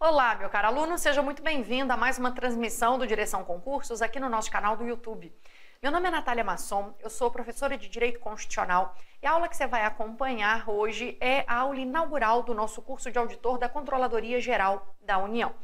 Olá, meu caro aluno, seja muito bem-vindo a mais uma transmissão do Direção Concursos aqui no nosso canal do YouTube. Meu nome é Natália Masson, eu sou professora de Direito Constitucional e a aula que você vai acompanhar hoje é a aula inaugural do nosso curso de auditor da Controladoria Geral da União.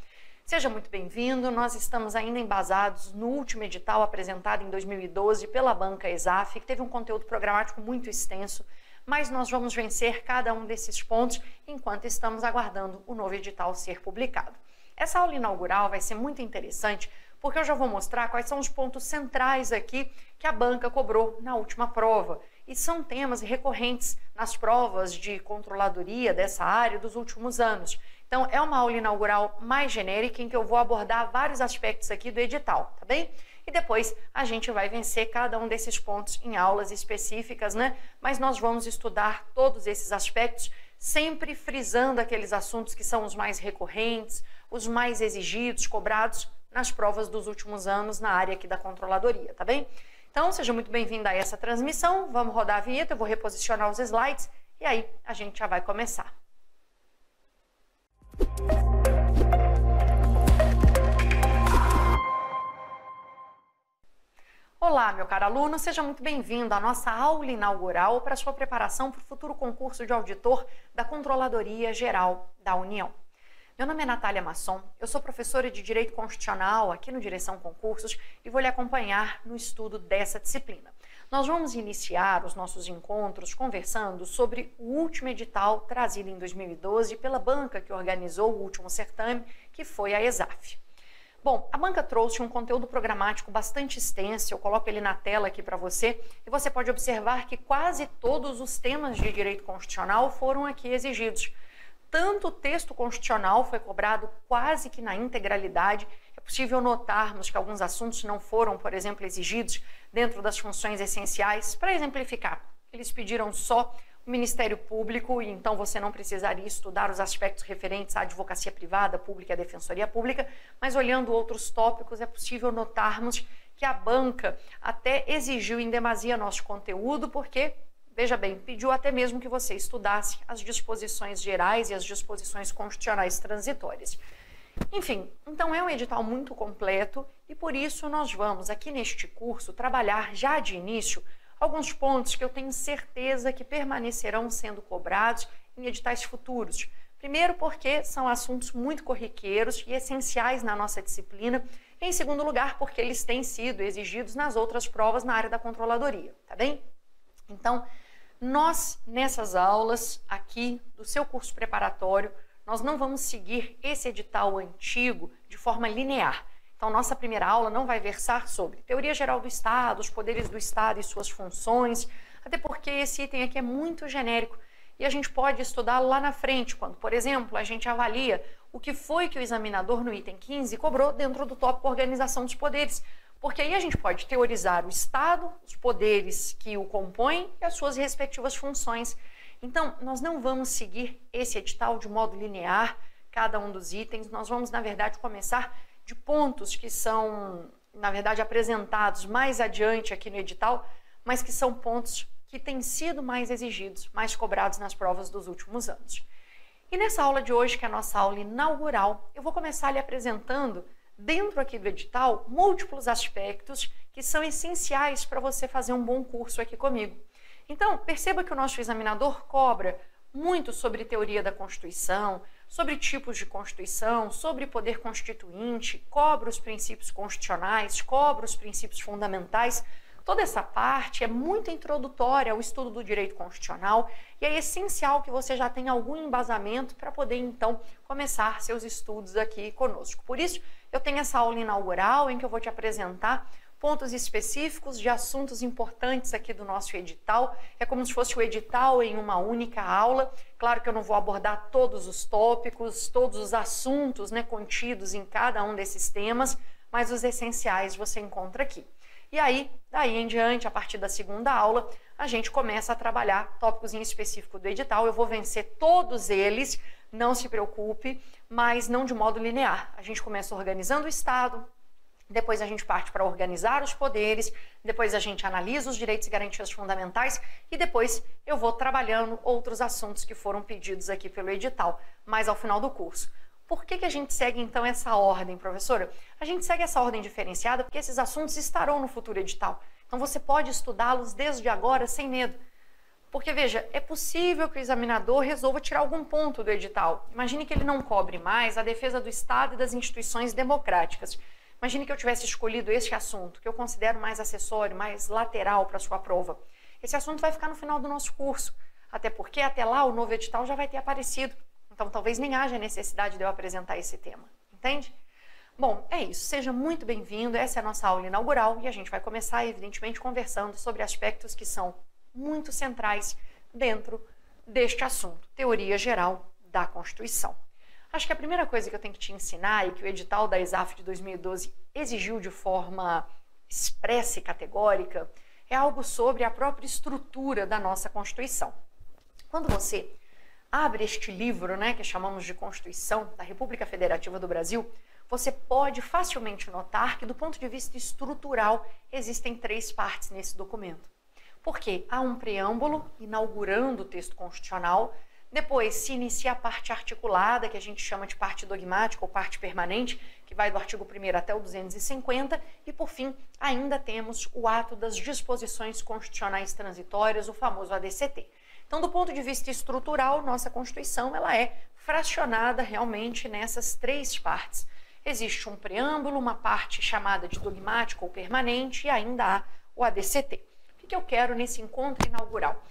Seja muito bem-vindo, nós estamos ainda embasados no último edital apresentado em 2012 pela banca ESAF, que teve um conteúdo programático muito extenso, mas nós vamos vencer cada um desses pontos enquanto estamos aguardando o novo edital ser publicado. Essa aula inaugural vai ser muito interessante porque eu já vou mostrar quais são os pontos centrais aqui que a banca cobrou na última prova. E são temas recorrentes nas provas de controladoria dessa área dos últimos anos. Então, é uma aula inaugural mais genérica em que eu vou abordar vários aspectos aqui do edital, tá bem? E depois a gente vai vencer cada um desses pontos em aulas específicas, né? Mas nós vamos estudar todos esses aspectos, sempre frisando aqueles assuntos que são os mais recorrentes, os mais exigidos, cobrados nas provas dos últimos anos na área aqui da controladoria, tá bem? Então, seja muito bem-vindo a essa transmissão. Vamos rodar a vinheta, eu vou reposicionar os slides e aí a gente já vai começar. Olá, meu caro aluno, seja muito bem-vindo à nossa aula inaugural para a sua preparação para o futuro concurso de auditor da Controladoria Geral da União. Meu nome é Natália Masson, eu sou professora de Direito Constitucional aqui no Direção Concursos e vou lhe acompanhar no estudo dessa disciplina. Nós vamos iniciar os nossos encontros conversando sobre o último edital trazido em 2012 pela banca que organizou o último certame, que foi a ESAF. Bom, a banca trouxe um conteúdo programático bastante extenso, eu coloco ele na tela aqui para você, e você pode observar que quase todos os temas de direito constitucional foram aqui exigidos. Tanto o texto constitucional foi cobrado quase que na integralidade, é possível notarmos que alguns assuntos não foram, por exemplo, exigidos dentro das funções essenciais. Para exemplificar, eles pediram só o Ministério Público, e então você não precisaria estudar os aspectos referentes à advocacia privada, pública e à defensoria pública, mas olhando outros tópicos é possível notarmos que a banca até exigiu em demasia nosso conteúdo, porque, veja bem, pediu até mesmo que você estudasse as disposições gerais e as disposições constitucionais transitórias. Enfim, então é um edital muito completo e por isso nós vamos aqui neste curso trabalhar já de início alguns pontos que eu tenho certeza que permanecerão sendo cobrados em editais futuros. Primeiro porque são assuntos muito corriqueiros e essenciais na nossa disciplina. Em segundo lugar, porque eles têm sido exigidos nas outras provas na área da controladoria, tá bem? Então, nós, nessas aulas aqui do seu curso preparatório, nós não vamos seguir esse edital antigo de forma linear. Então, nossa primeira aula não vai versar sobre teoria geral do Estado, os poderes do Estado e suas funções, até porque esse item aqui é muito genérico e a gente pode estudá-lo lá na frente, quando, por exemplo, a gente avalia o que foi que o examinador no item 15 cobrou dentro do tópico organização dos poderes. Porque aí a gente pode teorizar o Estado, os poderes que o compõem e as suas respectivas funções. Então, nós não vamos seguir esse edital de modo linear, cada um dos itens. Nós vamos, na verdade, começar de pontos que são, na verdade, apresentados mais adiante aqui no edital, mas que são pontos que têm sido mais exigidos, mais cobrados nas provas dos últimos anos. E nessa aula de hoje, que é a nossa aula inaugural, eu vou começar lhe apresentando dentro aqui do edital, múltiplos aspectos que são essenciais para você fazer um bom curso aqui comigo. Então, perceba que o nosso examinador cobra muito sobre teoria da Constituição, sobre tipos de Constituição, sobre poder constituinte, cobra os princípios constitucionais, cobra os princípios fundamentais. Toda essa parte é muito introdutória ao estudo do direito constitucional e é essencial que você já tenha algum embasamento para poder, então, começar seus estudos aqui conosco. Por isso, eu tenho essa aula inaugural em que eu vou te apresentar pontos específicos de assuntos importantes aqui do nosso edital. É como se fosse o edital em uma única aula. Claro que eu não vou abordar todos os tópicos, todos os assuntos, né, contidos em cada um desses temas, mas os essenciais você encontra aqui. E aí, daí em diante, a partir da segunda aula, a gente começa a trabalhar tópicos em específico do edital. Eu vou vencer todos eles, não se preocupe, mas não de modo linear. A gente começa organizando o Estado, depois a gente parte para organizar os poderes, depois a gente analisa os direitos e garantias fundamentais e depois eu vou trabalhando outros assuntos que foram pedidos aqui pelo edital, mais ao final do curso. Por que a gente segue, então, essa ordem, professora? A gente segue essa ordem diferenciada porque esses assuntos estarão no futuro edital. Então, você pode estudá-los desde agora sem medo. Porque, veja, é possível que o examinador resolva tirar algum ponto do edital. Imagine que ele não cobre mais a defesa do Estado e das instituições democráticas. Imagine que eu tivesse escolhido este assunto, que eu considero mais acessório, mais lateral para a sua prova. Esse assunto vai ficar no final do nosso curso. Até porque, até lá, o novo edital já vai ter aparecido. Então, talvez nem haja necessidade de eu apresentar esse tema. Entende? Bom, é isso. Seja muito bem-vindo. Essa é a nossa aula inaugural e a gente vai começar, evidentemente, conversando sobre aspectos que são muito centrais dentro deste assunto, teoria geral da Constituição. Acho que a primeira coisa que eu tenho que te ensinar e que o edital da ESAF de 2012 exigiu de forma expressa e categórica é algo sobre a própria estrutura da nossa Constituição. Quando você abre este livro, que chamamos de Constituição da República Federativa do Brasil, você pode facilmente notar que, do ponto de vista estrutural, existem 3 partes nesse documento. Porque há um preâmbulo inaugurando o texto constitucional, depois se inicia a parte articulada, que a gente chama de parte dogmática ou parte permanente, que vai do artigo 1º até o 250, e por fim ainda temos o ato das disposições constitucionais transitórias, o famoso ADCT. Então, do ponto de vista estrutural, nossa Constituição ela é fracionada realmente nessas 3 partes. Existe um preâmbulo, uma parte chamada de dogmática ou permanente e ainda há o ADCT. O que eu quero nesse encontro inaugural?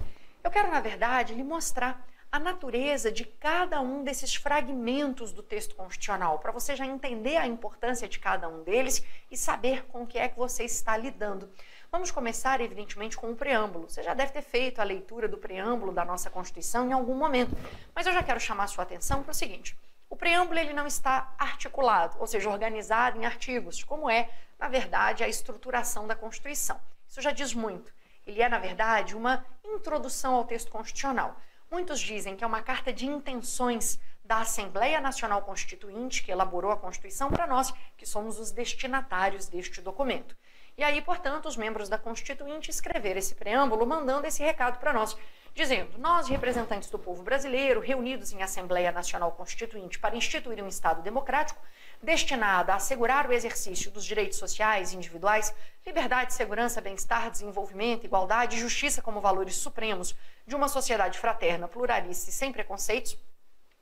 Eu quero, na verdade, lhe mostrar a natureza de cada um desses fragmentos do texto constitucional, para você já entender a importância de cada um deles e saber com o que é que você está lidando. Vamos começar, evidentemente, com o preâmbulo. Você já deve ter feito a leitura do preâmbulo da nossa Constituição em algum momento, mas eu já quero chamar a sua atenção para o seguinte: o preâmbulo ele não está articulado, ou seja, organizado em artigos, como é, na verdade, a estruturação da Constituição. Isso já diz muito. Ele é, na verdade, uma introdução ao texto constitucional. Muitos dizem que é uma carta de intenções da Assembleia Nacional Constituinte, que elaborou a Constituição, para nós, que somos os destinatários deste documento. E aí, portanto, os membros da Constituinte escreveram esse preâmbulo, mandando esse recado para nós, dizendo: nós, representantes do povo brasileiro, reunidos em Assembleia Nacional Constituinte para instituir um Estado democrático, destinado a assegurar o exercício dos direitos sociais e individuais, liberdade, segurança, bem-estar, desenvolvimento, igualdade e justiça como valores supremos de uma sociedade fraterna, pluralista e sem preconceitos,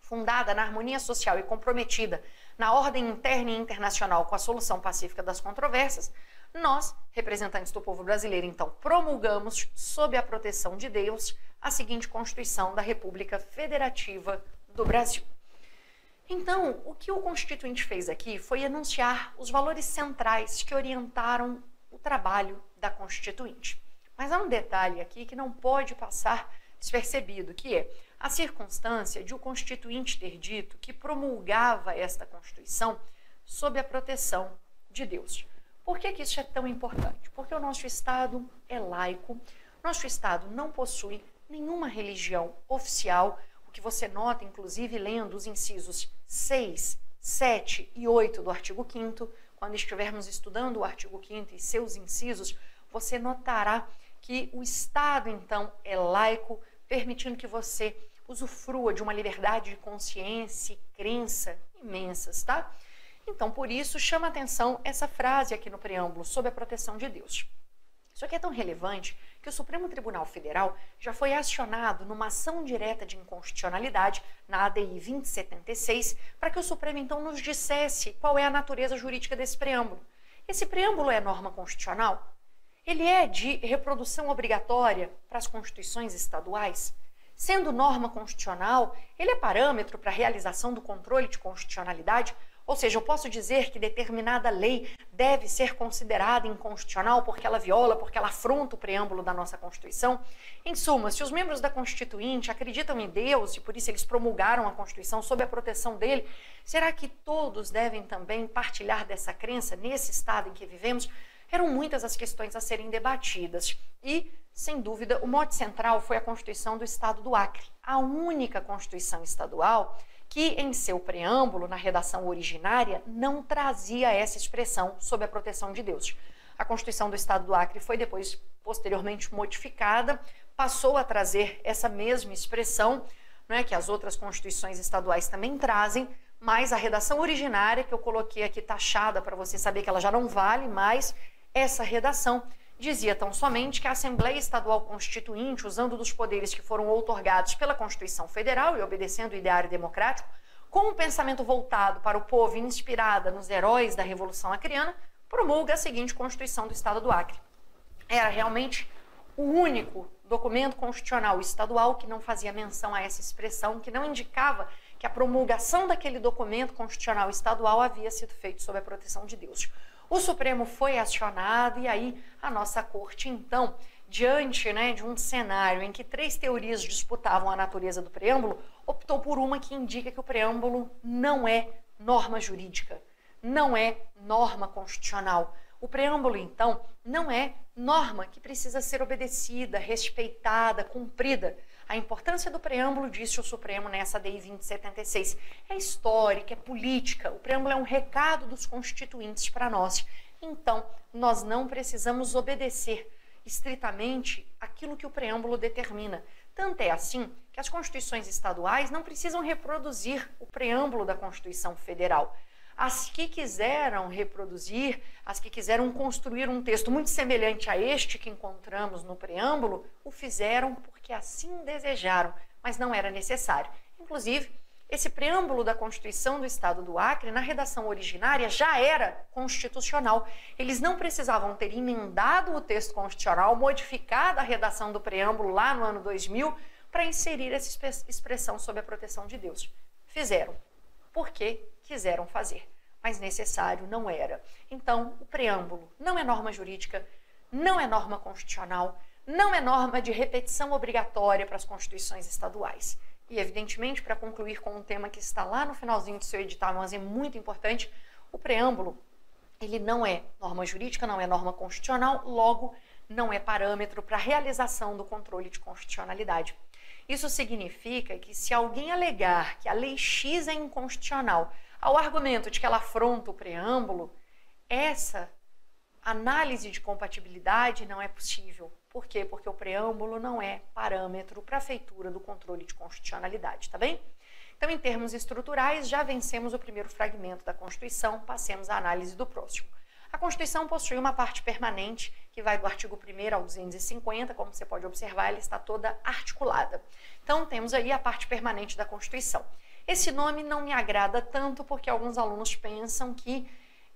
fundada na harmonia social e comprometida na ordem interna e internacional com a solução pacífica das controvérsias, nós, representantes do povo brasileiro, então, promulgamos, sob a proteção de Deus, a seguinte Constituição da República Federativa do Brasil. Então, o que o Constituinte fez aqui foi enunciar os valores centrais que orientaram o trabalho da Constituinte. Mas há um detalhe aqui que não pode passar despercebido, que é a circunstância de o Constituinte ter dito que promulgava esta Constituição sob a proteção de Deus. Por que isso é tão importante? Porque o nosso Estado é laico, nosso Estado não possui nenhuma religião oficial, o que você nota, inclusive, lendo os incisos 6, 7 e 8 do artigo 5º, quando estivermos estudando o artigo 5º e seus incisos, você notará que o Estado, então, é laico, permitindo que você usufrua de uma liberdade de consciência e crença imensas, tá? Então, por isso, chama a atenção essa frase aqui no preâmbulo, sob a proteção de Deus. Isso aqui é tão relevante que o Supremo Tribunal Federal já foi acionado numa ação direta de inconstitucionalidade, na ADI 2076, para que o Supremo, então, nos dissesse qual é a natureza jurídica desse preâmbulo. Esse preâmbulo é norma constitucional? Ele é de reprodução obrigatória para as constituições estaduais? Sendo norma constitucional, ele é parâmetro para a realização do controle de constitucionalidade? Ou seja, eu posso dizer que determinada lei deve ser considerada inconstitucional porque ela viola, porque ela afronta o preâmbulo da nossa Constituição? Em suma, se os membros da Constituinte acreditam em Deus e por isso eles promulgaram a Constituição sob a proteção dele, será que todos devem também partilhar dessa crença nesse estado em que vivemos? Eram muitas as questões a serem debatidas e, sem dúvida, o mote central foi a Constituição do Estado do Acre, a única Constituição estadual que, em seu preâmbulo, na redação originária, não trazia essa expressão sob a proteção de Deus. A Constituição do Estado do Acre foi depois, posteriormente, modificada, passou a trazer essa mesma expressão, que as outras constituições estaduais também trazem, mas a redação originária, que eu coloquei aqui taxada para você saber que ela já não vale mais, essa redação dizia tão somente que a Assembleia Estadual Constituinte, usando dos poderes que foram outorgados pela Constituição Federal e obedecendo o ideário democrático, com um pensamento voltado para o povo e inspirada nos heróis da Revolução Acreana, promulga a seguinte Constituição do Estado do Acre. Era realmente o único documento constitucional estadual que não fazia menção a essa expressão, que não indicava que a promulgação daquele documento constitucional estadual havia sido feito sob a proteção de Deus. O Supremo foi acionado e aí a nossa corte, então, diante de um cenário em que 3 teorias disputavam a natureza do preâmbulo, optou por uma que indica que o preâmbulo não é norma jurídica, não é norma constitucional. O preâmbulo, então, não é norma que precisa ser obedecida, respeitada, cumprida. A importância do preâmbulo, disse o Supremo nessa DI 2076, é histórica, é política. O preâmbulo é um recado dos constituintes para nós. Então, nós não precisamos obedecer estritamente aquilo que o preâmbulo determina. Tanto é assim que as constituições estaduais não precisam reproduzir o preâmbulo da Constituição Federal. As que quiseram reproduzir, as que quiseram construir um texto muito semelhante a este que encontramos no preâmbulo, o fizeram porque assim desejaram, mas não era necessário. Inclusive, esse preâmbulo da Constituição do Estado do Acre, na redação originária, já era constitucional. Eles não precisavam ter emendado o texto constitucional, modificado a redação do preâmbulo lá no ano 2000, para inserir essa expressão sob a proteção de Deus. Fizeram, porque quiseram fazer, mas necessário não era. Então, o preâmbulo não é norma jurídica, não é norma constitucional, não é norma de repetição obrigatória para as constituições estaduais. E, evidentemente, para concluir com um tema que está lá no finalzinho do seu edital, mas é muito importante, o preâmbulo, ele não é norma jurídica, não é norma constitucional, logo, não é parâmetro para a realização do controle de constitucionalidade. Isso significa que se alguém alegar que a lei X é inconstitucional ao argumento de que ela afronta o preâmbulo, essa análise de compatibilidade não é possível. Por quê? Porque o preâmbulo não é parâmetro para a feitura do controle de constitucionalidade, tá bem? Então, em termos estruturais, já vencemos o primeiro fragmento da Constituição, passemos à análise do próximo. A Constituição possui uma parte permanente, que vai do artigo 1º ao 250, como você pode observar, ela está toda articulada. Então, temos aí a parte permanente da Constituição. Esse nome não me agrada tanto porque alguns alunos pensam que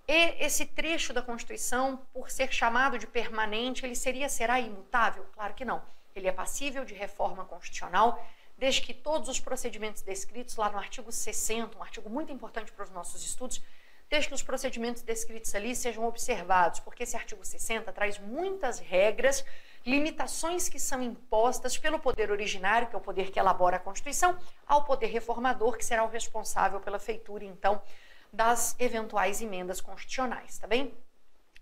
esse trecho da Constituição, por ser chamado de permanente, ele será imutável? Claro que não. Ele é passível de reforma constitucional, desde que todos os procedimentos descritos lá no artigo 60, um artigo muito importante para os nossos estudos, desde que os procedimentos descritos ali sejam observados, porque esse artigo 60 traz muitas regras, limitações que são impostas pelo poder originário, que é o poder que elabora a Constituição, ao poder reformador, que será o responsável pela feitura, então, das eventuais emendas constitucionais, tá bem?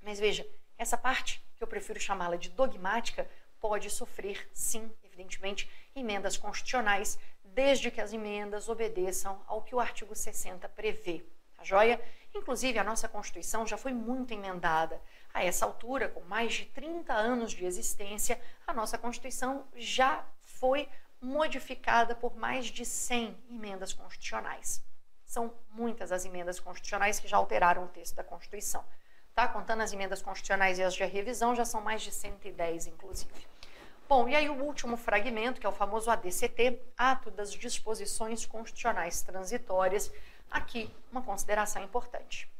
Mas veja, essa parte, que eu prefiro chamá-la de dogmática, pode sofrer, sim, evidentemente, emendas constitucionais, desde que as emendas obedeçam ao que o artigo 60 prevê, tá joia? Inclusive, a nossa Constituição já foi muito emendada. A essa altura, com mais de 30 anos de existência, a nossa Constituição já foi modificada por mais de 100 emendas constitucionais. São muitas as emendas constitucionais que já alteraram o texto da Constituição. Tá? Contando as emendas constitucionais e as de revisão, já são mais de 110, inclusive. Bom, e aí o último fragmento, que é o famoso ADCT, Ato das Disposições Constitucionais Transitórias. Aqui, uma consideração importante.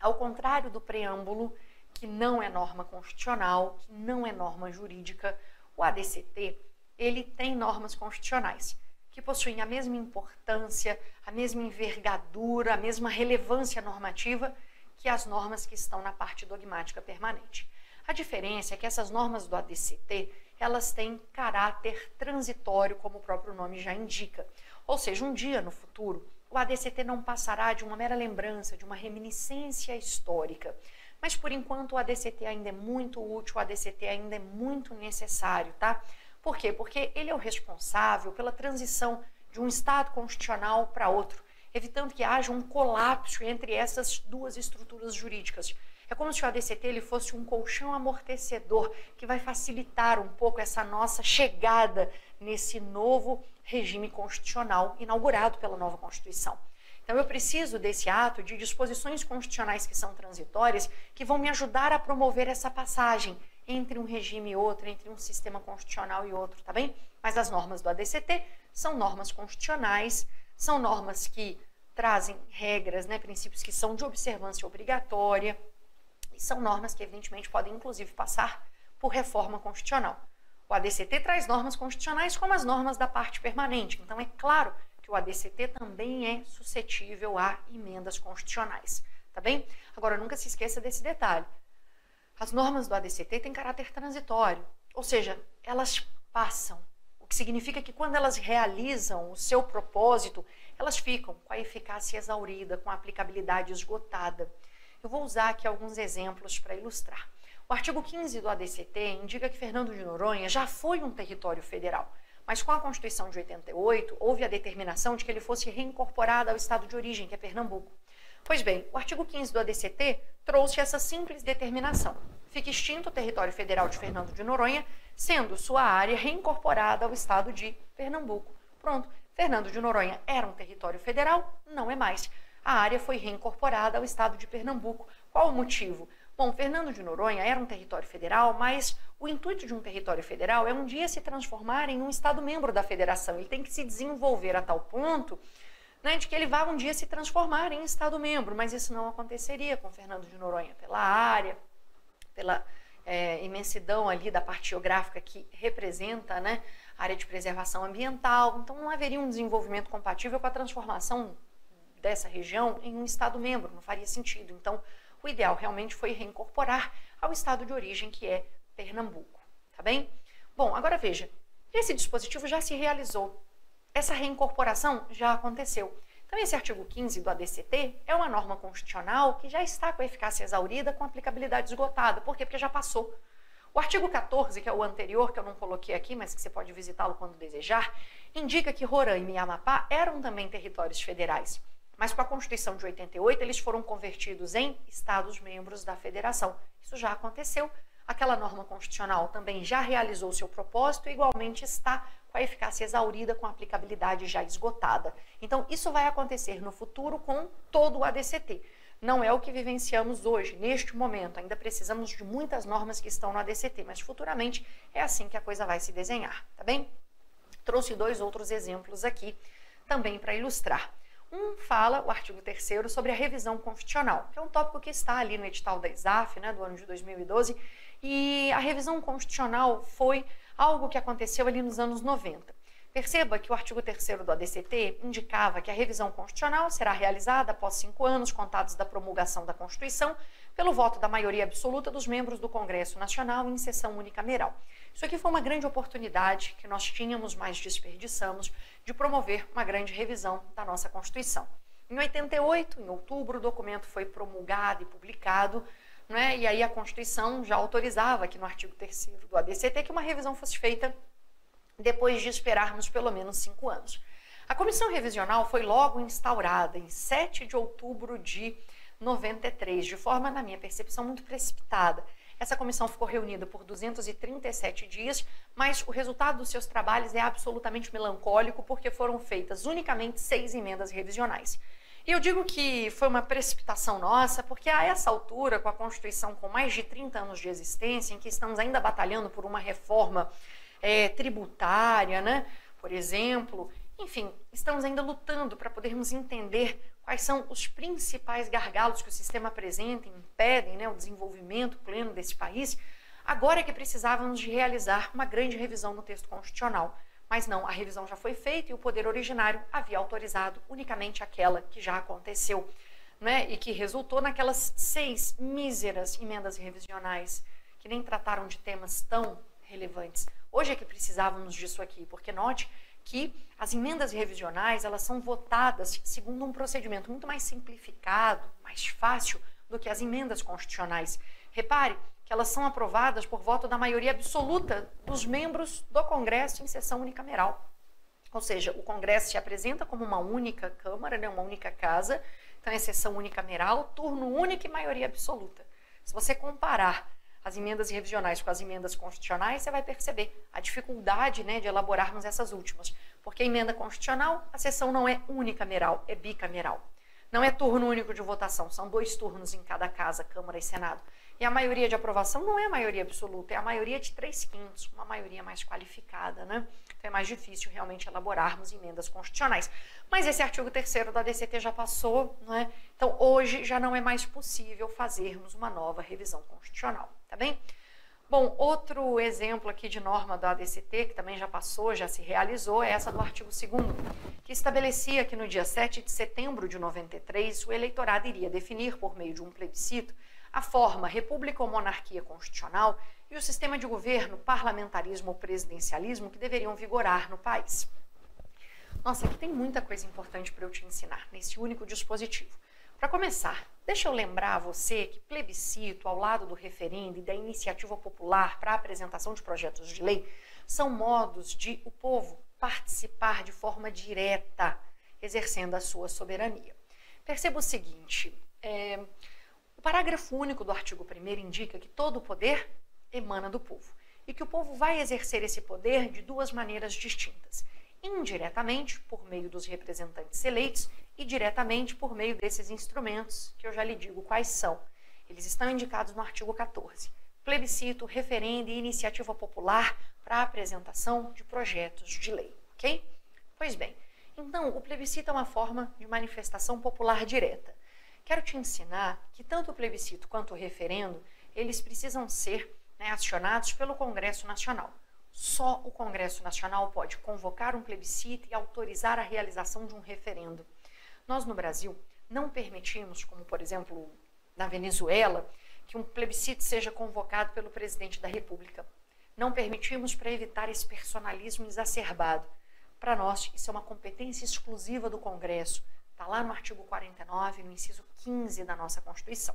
Ao contrário do preâmbulo, que não é norma constitucional, que não é norma jurídica, o ADCT, ele tem normas constitucionais, que possuem a mesma importância, a mesma envergadura, a mesma relevância normativa que as normas que estão na parte dogmática permanente. A diferença é que essas normas do ADCT, elas têm caráter transitório, como o próprio nome já indica. Ou seja, um dia no futuro, o ADCT não passará de uma mera lembrança, de uma reminiscência histórica. Mas, por enquanto, o ADCT ainda é muito útil, o ADCT ainda é muito necessário, tá? Por quê? Porque ele é o responsável pela transição de um Estado constitucional para outro, evitando que haja um colapso entre essas duas estruturas jurídicas. É como se o ADCT ele fosse um colchão amortecedor que vai facilitar um pouco essa nossa chegada nesse novo regime constitucional inaugurado pela nova Constituição. Então eu preciso desse ato de disposições constitucionais que são transitórias, que vão me ajudar a promover essa passagem entre um regime e outro, entre um sistema constitucional e outro, tá bem? Mas as normas do ADCT são normas constitucionais, são normas que trazem regras, né, princípios que são de observância obrigatória, e são normas que, evidentemente, podem, inclusive, passar por reforma constitucional. O ADCT traz normas constitucionais como as normas da parte permanente. Então, é claro que o ADCT também é suscetível a emendas constitucionais, tá bem? Agora, nunca se esqueça desse detalhe. As normas do ADCT têm caráter transitório, ou seja, elas passam, o que significa que quando elas realizam o seu propósito, elas ficam com a eficácia exaurida, com a aplicabilidade esgotada. Eu vou usar aqui alguns exemplos para ilustrar. O artigo 15 do ADCT indica que Fernando de Noronha já foi um território federal, mas com a Constituição de 88 houve a determinação de que ele fosse reincorporado ao estado de origem, que é Pernambuco. Pois bem, o artigo 15 do ADCT trouxe essa simples determinação. Fica extinto o território federal de Fernando de Noronha, sendo sua área reincorporada ao estado de Pernambuco. Pronto, Fernando de Noronha era um território federal? Não é mais. A área foi reincorporada ao estado de Pernambuco. Qual o motivo? Bom, Fernando de Noronha era um território federal, mas o intuito de um território federal é um dia se transformar em um estado membro da federação. Ele tem que se desenvolver a tal ponto, né, de que ele vá um dia se transformar em estado membro, mas isso não aconteceria com Fernando de Noronha, pela área, pela imensidão ali da parte geográfica que representa, né, a área de preservação ambiental. Então não haveria um desenvolvimento compatível com a transformação dessa região em um estado membro, não faria sentido. Então o ideal realmente foi reincorporar ao estado de origem, que é Pernambuco, tá bem? Bom, agora veja, esse dispositivo já se realizou, essa reincorporação já aconteceu. Então esse artigo 15 do ADCT é uma norma constitucional que já está com a eficácia exaurida, com aplicabilidade esgotada. Por quê? Porque já passou. O artigo 14, que é o anterior, que eu não coloquei aqui, mas que você pode visitá-lo quando desejar, indica que Roraima e Amapá eram também territórios federais. Mas com a Constituição de 88, eles foram convertidos em Estados-membros da Federação. Isso já aconteceu. Aquela norma constitucional também já realizou seu propósito e igualmente está com a eficácia exaurida, com a aplicabilidade já esgotada. Então, isso vai acontecer no futuro com todo o ADCT. Não é o que vivenciamos hoje, neste momento. Ainda precisamos de muitas normas que estão no ADCT, mas futuramente é assim que a coisa vai se desenhar, tá bem? Trouxe 2 outros exemplos aqui também para ilustrar. Um fala, o artigo 3º, sobre a revisão constitucional, que é um tópico que está ali no edital da ISAF, né, do ano de 2012, e a revisão constitucional foi algo que aconteceu ali nos anos 90. Perceba que o artigo 3º do ADCT indicava que a revisão constitucional será realizada após 5 anos contados da promulgação da Constituição, pelo voto da maioria absoluta dos membros do Congresso Nacional em sessão unicameral. Isso aqui foi uma grande oportunidade que nós tínhamos, mas desperdiçamos, de promover uma grande revisão da nossa Constituição. Em 88, em outubro, o documento foi promulgado e publicado, né? E aí a Constituição já autorizava aqui no artigo 3º do ADCT que uma revisão fosse feita depois de esperarmos pelo menos 5 anos. A comissão revisional foi logo instaurada em 7 de outubro de 93, de forma, na minha percepção, muito precipitada. Essa comissão ficou reunida por 237 dias, mas o resultado dos seus trabalhos é absolutamente melancólico, porque foram feitas unicamente 6 emendas revisionais. E eu digo que foi uma precipitação nossa, porque a essa altura, com a Constituição com mais de 30 anos de existência, em que estamos ainda batalhando por uma reforma tributária, né, por exemplo, enfim, estamos ainda lutando para podermos entender quais são os principais gargalos que o sistema apresenta e impedem, né, o desenvolvimento pleno desse país. Agora é que precisávamos de realizar uma grande revisão no texto constitucional. Mas não, a revisão já foi feita e o poder originário havia autorizado unicamente aquela que já aconteceu, né, e que resultou naquelas 6 míseras emendas revisionais que nem trataram de temas tão relevantes. Hoje é que precisávamos disso aqui, porque note que as emendas revisionais, elas são votadas segundo um procedimento muito mais simplificado, mais fácil do que as emendas constitucionais. Repare que elas são aprovadas por voto da maioria absoluta dos membros do Congresso em sessão unicameral. Ou seja, o Congresso se apresenta como uma única Câmara, né, uma única casa, então é sessão unicameral, turno único e maioria absoluta. Se você comparar as emendas revisionais com as emendas constitucionais, você vai perceber a dificuldade, né, de elaborarmos essas últimas. Porque a emenda constitucional, a sessão não é unicameral, é bicameral. Não é turno único de votação, são 2 turnos em cada casa, Câmara e Senado. E a maioria de aprovação não é a maioria absoluta, é a maioria de 3/5, uma maioria mais qualificada, né? Então é mais difícil realmente elaborarmos emendas constitucionais. Mas esse artigo 3º da ADCT já passou, não é? Então hoje já não é mais possível fazermos uma nova revisão constitucional, tá bem? Bom, outro exemplo aqui de norma da ADCT, que também já passou, já se realizou, é essa do artigo 2º, que estabelecia que no dia 7 de setembro de 93, o eleitorado iria definir, por meio de um plebiscito, a forma república ou monarquia constitucional e o sistema de governo, parlamentarismo ou presidencialismo que deveriam vigorar no país. Nossa, aqui tem muita coisa importante para eu te ensinar nesse único dispositivo. Para começar, deixa eu lembrar a você que plebiscito, ao lado do referendo e da iniciativa popular para a apresentação de projetos de lei, são modos de o povo participar de forma direta, exercendo a sua soberania. Perceba o seguinte, o parágrafo único do artigo 1º indica que todo o poder emana do povo e que o povo vai exercer esse poder de 2 maneiras distintas. Indiretamente, por meio dos representantes eleitos, e diretamente por meio desses instrumentos, que eu já lhe digo quais são. Eles estão indicados no artigo 14. Plebiscito, referendo e iniciativa popular para a apresentação de projetos de lei, ok? Pois bem, então o plebiscito é uma forma de manifestação popular direta. Quero te ensinar que tanto o plebiscito quanto o referendo, eles precisam ser, né, acionados pelo Congresso Nacional. Só o Congresso Nacional pode convocar um plebiscito e autorizar a realização de um referendo. Nós, no Brasil, não permitimos, como por exemplo na Venezuela, que um plebiscito seja convocado pelo presidente da República. Não permitimos para evitar esse personalismo exacerbado. Para nós, isso é uma competência exclusiva do Congresso. Está lá no artigo 49, no inciso 15 da nossa Constituição.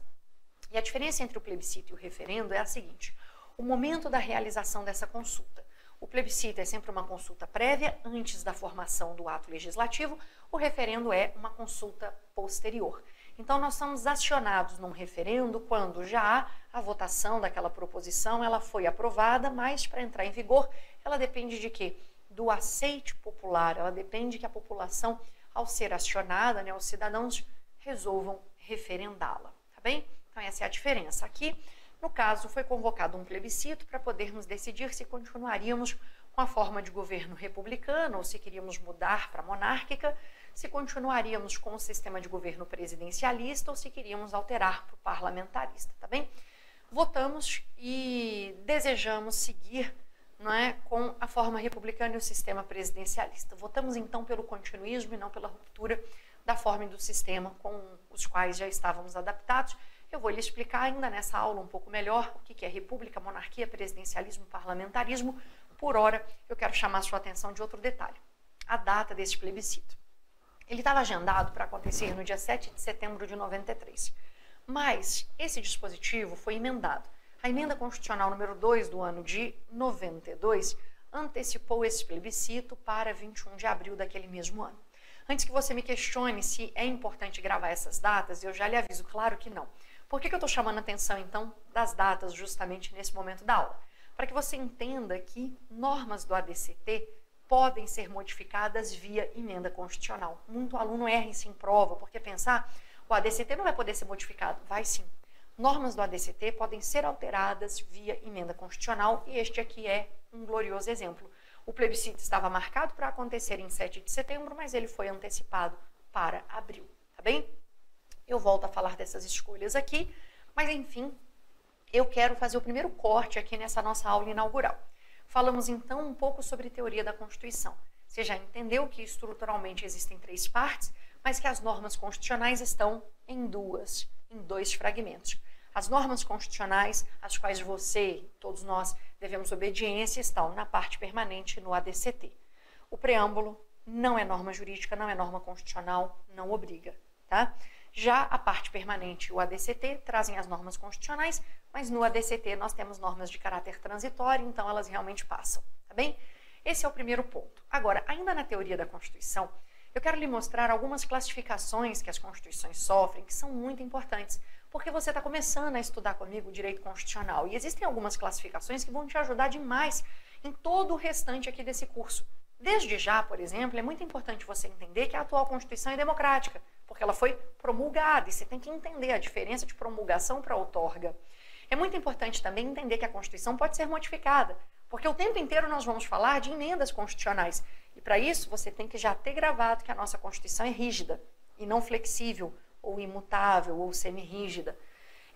E a diferença entre o plebiscito e o referendo é a seguinte: o momento da realização dessa consulta. O plebiscito é sempre uma consulta prévia, antes da formação do ato legislativo. O referendo é uma consulta posterior. Então, nós somos acionados num referendo quando já há a votação daquela proposição, ela foi aprovada, mas para entrar em vigor, ela depende de quê? Do aceite popular, ela depende que a população, ao ser acionada, né, os cidadãos resolvam referendá-la, tá bem? Então, essa é a diferença. Aqui, no caso, foi convocado um plebiscito para podermos decidir se continuaríamos com a forma de governo republicano ou se queríamos mudar para monárquica, se continuaríamos com o sistema de governo presidencialista ou se queríamos alterar para o parlamentarista, tá bem? Votamos e desejamos seguir, não é, com a forma republicana e o sistema presidencialista. Votamos então pelo continuismo e não pela ruptura da forma e do sistema com os quais já estávamos adaptados. Eu vou lhe explicar ainda nessa aula um pouco melhor o que é república, monarquia, presidencialismo, parlamentarismo. Por hora, eu quero chamar a sua atenção de outro detalhe: a data desse plebiscito. Ele estava agendado para acontecer no dia 7 de setembro de 93, mas esse dispositivo foi emendado. A emenda constitucional número 2 do ano de 92 antecipou esse plebiscito para 21 de abril daquele mesmo ano. Antes que você me questione se é importante gravar essas datas, eu já lhe aviso, claro que não. Por que eu estou chamando a atenção, então, das datas justamente nesse momento da aula? Para que você entenda que normas do ADCT podem ser modificadas via emenda constitucional. Muito aluno erra isso em prova, porque pensar, o ADCT não vai poder ser modificado. Vai sim. Normas do ADCT podem ser alteradas via emenda constitucional e este aqui é um glorioso exemplo. O plebiscito estava marcado para acontecer em 7 de setembro, mas ele foi antecipado para abril, tá bem? Eu volto a falar dessas escolhas aqui, mas enfim, eu quero fazer o primeiro corte aqui nessa nossa aula inaugural. Falamos então um pouco sobre teoria da Constituição. Você já entendeu que estruturalmente existem 3 partes, mas que as normas constitucionais estão em 2 fragmentos. As normas constitucionais, às quais você, todos nós, devemos obediência, estão na parte permanente no ADCT. O preâmbulo não é norma jurídica, não é norma constitucional, não obriga, tá? Já a parte permanente e o ADCT trazem as normas constitucionais, mas no ADCT nós temos normas de caráter transitório, então elas realmente passam, tá bem? Esse é o primeiro ponto. Agora, ainda na teoria da Constituição, eu quero lhe mostrar algumas classificações que as Constituições sofrem, que são muito importantes, porque você está começando a estudar comigo o direito constitucional. E existem algumas classificações que vão te ajudar demais em todo o restante aqui desse curso. Desde já, por exemplo, é muito importante você entender que a atual Constituição é democrática, porque ela foi promulgada, e você tem que entender a diferença de promulgação para outorga. É muito importante também entender que a Constituição pode ser modificada, porque o tempo inteiro nós vamos falar de emendas constitucionais. E para isso, você tem que já ter gravado que a nossa Constituição é rígida e não flexível, ou imutável, ou semi-rígida.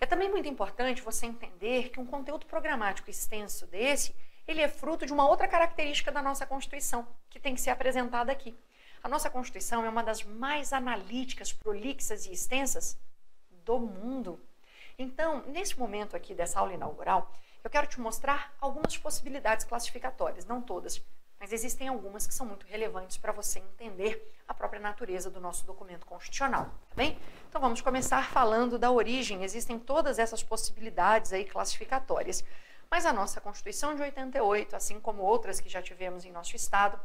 É também muito importante você entender que um conteúdo programático extenso desse, ele é fruto de uma outra característica da nossa Constituição, que tem que ser apresentada aqui. A nossa Constituição é uma das mais analíticas, prolixas e extensas do mundo. Então, nesse momento aqui dessa aula inaugural, eu quero te mostrar algumas possibilidades classificatórias, não todas, mas existem algumas que são muito relevantes para você entender a própria natureza do nosso documento constitucional, tá bem? Então vamos começar falando da origem. Existem todas essas possibilidades aí classificatórias, mas a nossa Constituição de 88, assim como outras que já tivemos em nosso estado,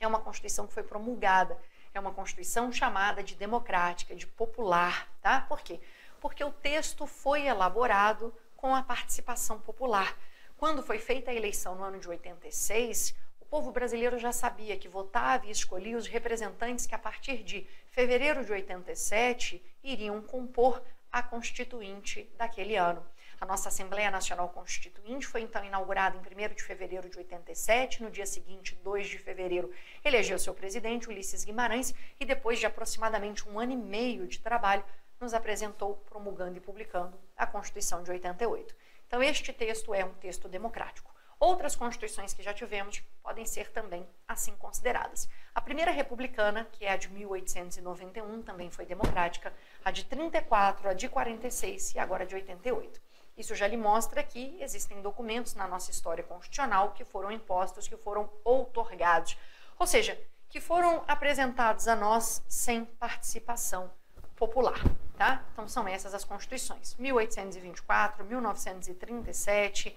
é uma Constituição que foi promulgada, é uma Constituição chamada de democrática, de popular, tá? Por quê? Porque o texto foi elaborado com a participação popular. Quando foi feita a eleição no ano de 86, o povo brasileiro já sabia que votava e escolhia os representantes que a partir de fevereiro de 87 iriam compor a Constituinte daquele ano. A nossa Assembleia Nacional Constituinte foi então inaugurada em 1º de fevereiro de 87, no dia seguinte, 2 de fevereiro, elegeu seu presidente, Ulisses Guimarães, e depois de aproximadamente 1 ano e meio de trabalho, nos apresentou, promulgando e publicando a Constituição de 88. Então, este texto é um texto democrático. Outras constituições que já tivemos podem ser também assim consideradas. A primeira republicana, que é a de 1891, também foi democrática, a de 34, a de 46 e agora a de 88. Isso já lhe mostra que existem documentos na nossa história constitucional que foram impostos, que foram outorgados, ou seja, que foram apresentados a nós sem participação popular, tá? Então são essas as constituições: 1824, 1937,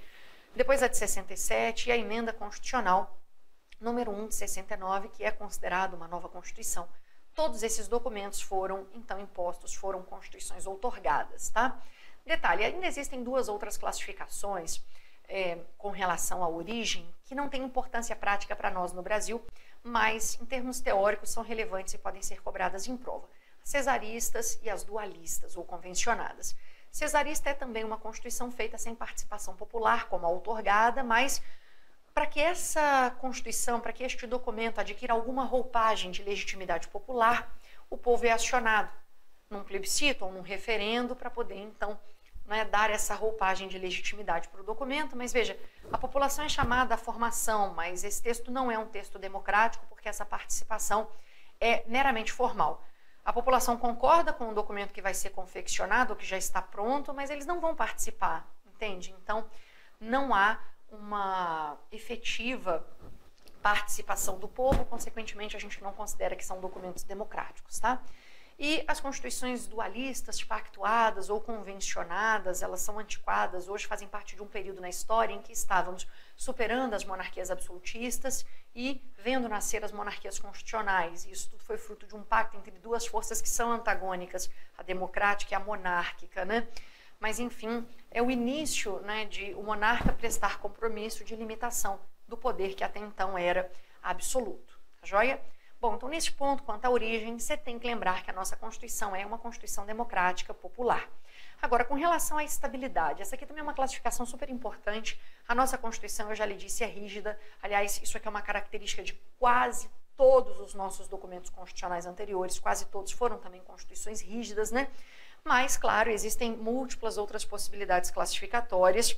depois a de 67 e a emenda constitucional número 1 de 69, que é considerada uma nova Constituição. Todos esses documentos foram então impostos, foram constituições outorgadas, tá? Detalhe, ainda existem duas outras classificações com relação à origem que não têm importância prática para nós no Brasil, mas em termos teóricos são relevantes e podem ser cobradas em prova: cesaristas e as dualistas ou convencionadas. Cesarista é também uma Constituição feita sem participação popular, como a outorgada, mas para que essa Constituição, para que este documento adquira alguma roupagem de legitimidade popular, o povo é acionado num plebiscito ou num referendo para poder, então, dar essa roupagem de legitimidade para o documento. Mas veja, a população é chamada à formação, mas esse texto não é um texto democrático, porque essa participação é meramente formal. A população concorda com o documento que vai ser confeccionado, ou que já está pronto, mas eles não vão participar, entende? Então, não há uma efetiva participação do povo, consequentemente, a gente não considera que são documentos democráticos, tá? E as constituições dualistas, pactuadas ou convencionadas, elas são antiquadas, hoje fazem parte de um período na história em que estávamos superando as monarquias absolutistas e vendo nascer as monarquias constitucionais. E isso tudo foi fruto de um pacto entre duas forças que são antagônicas, a democrática e a monárquica, né? Mas, enfim, é o início, de o monarca prestar compromisso de limitação do poder que até então era absoluto, tá joia? Bom, então nesse ponto, quanto à origem, você tem que lembrar que a nossa Constituição é uma Constituição democrática, popular. Agora, com relação à estabilidade, essa aqui também é uma classificação super importante. A nossa Constituição, eu já lhe disse, é rígida. Aliás, isso aqui é uma característica de quase todos os nossos documentos constitucionais anteriores, quase todos foram também constituições rígidas, né? Mas, claro, existem múltiplas outras possibilidades classificatórias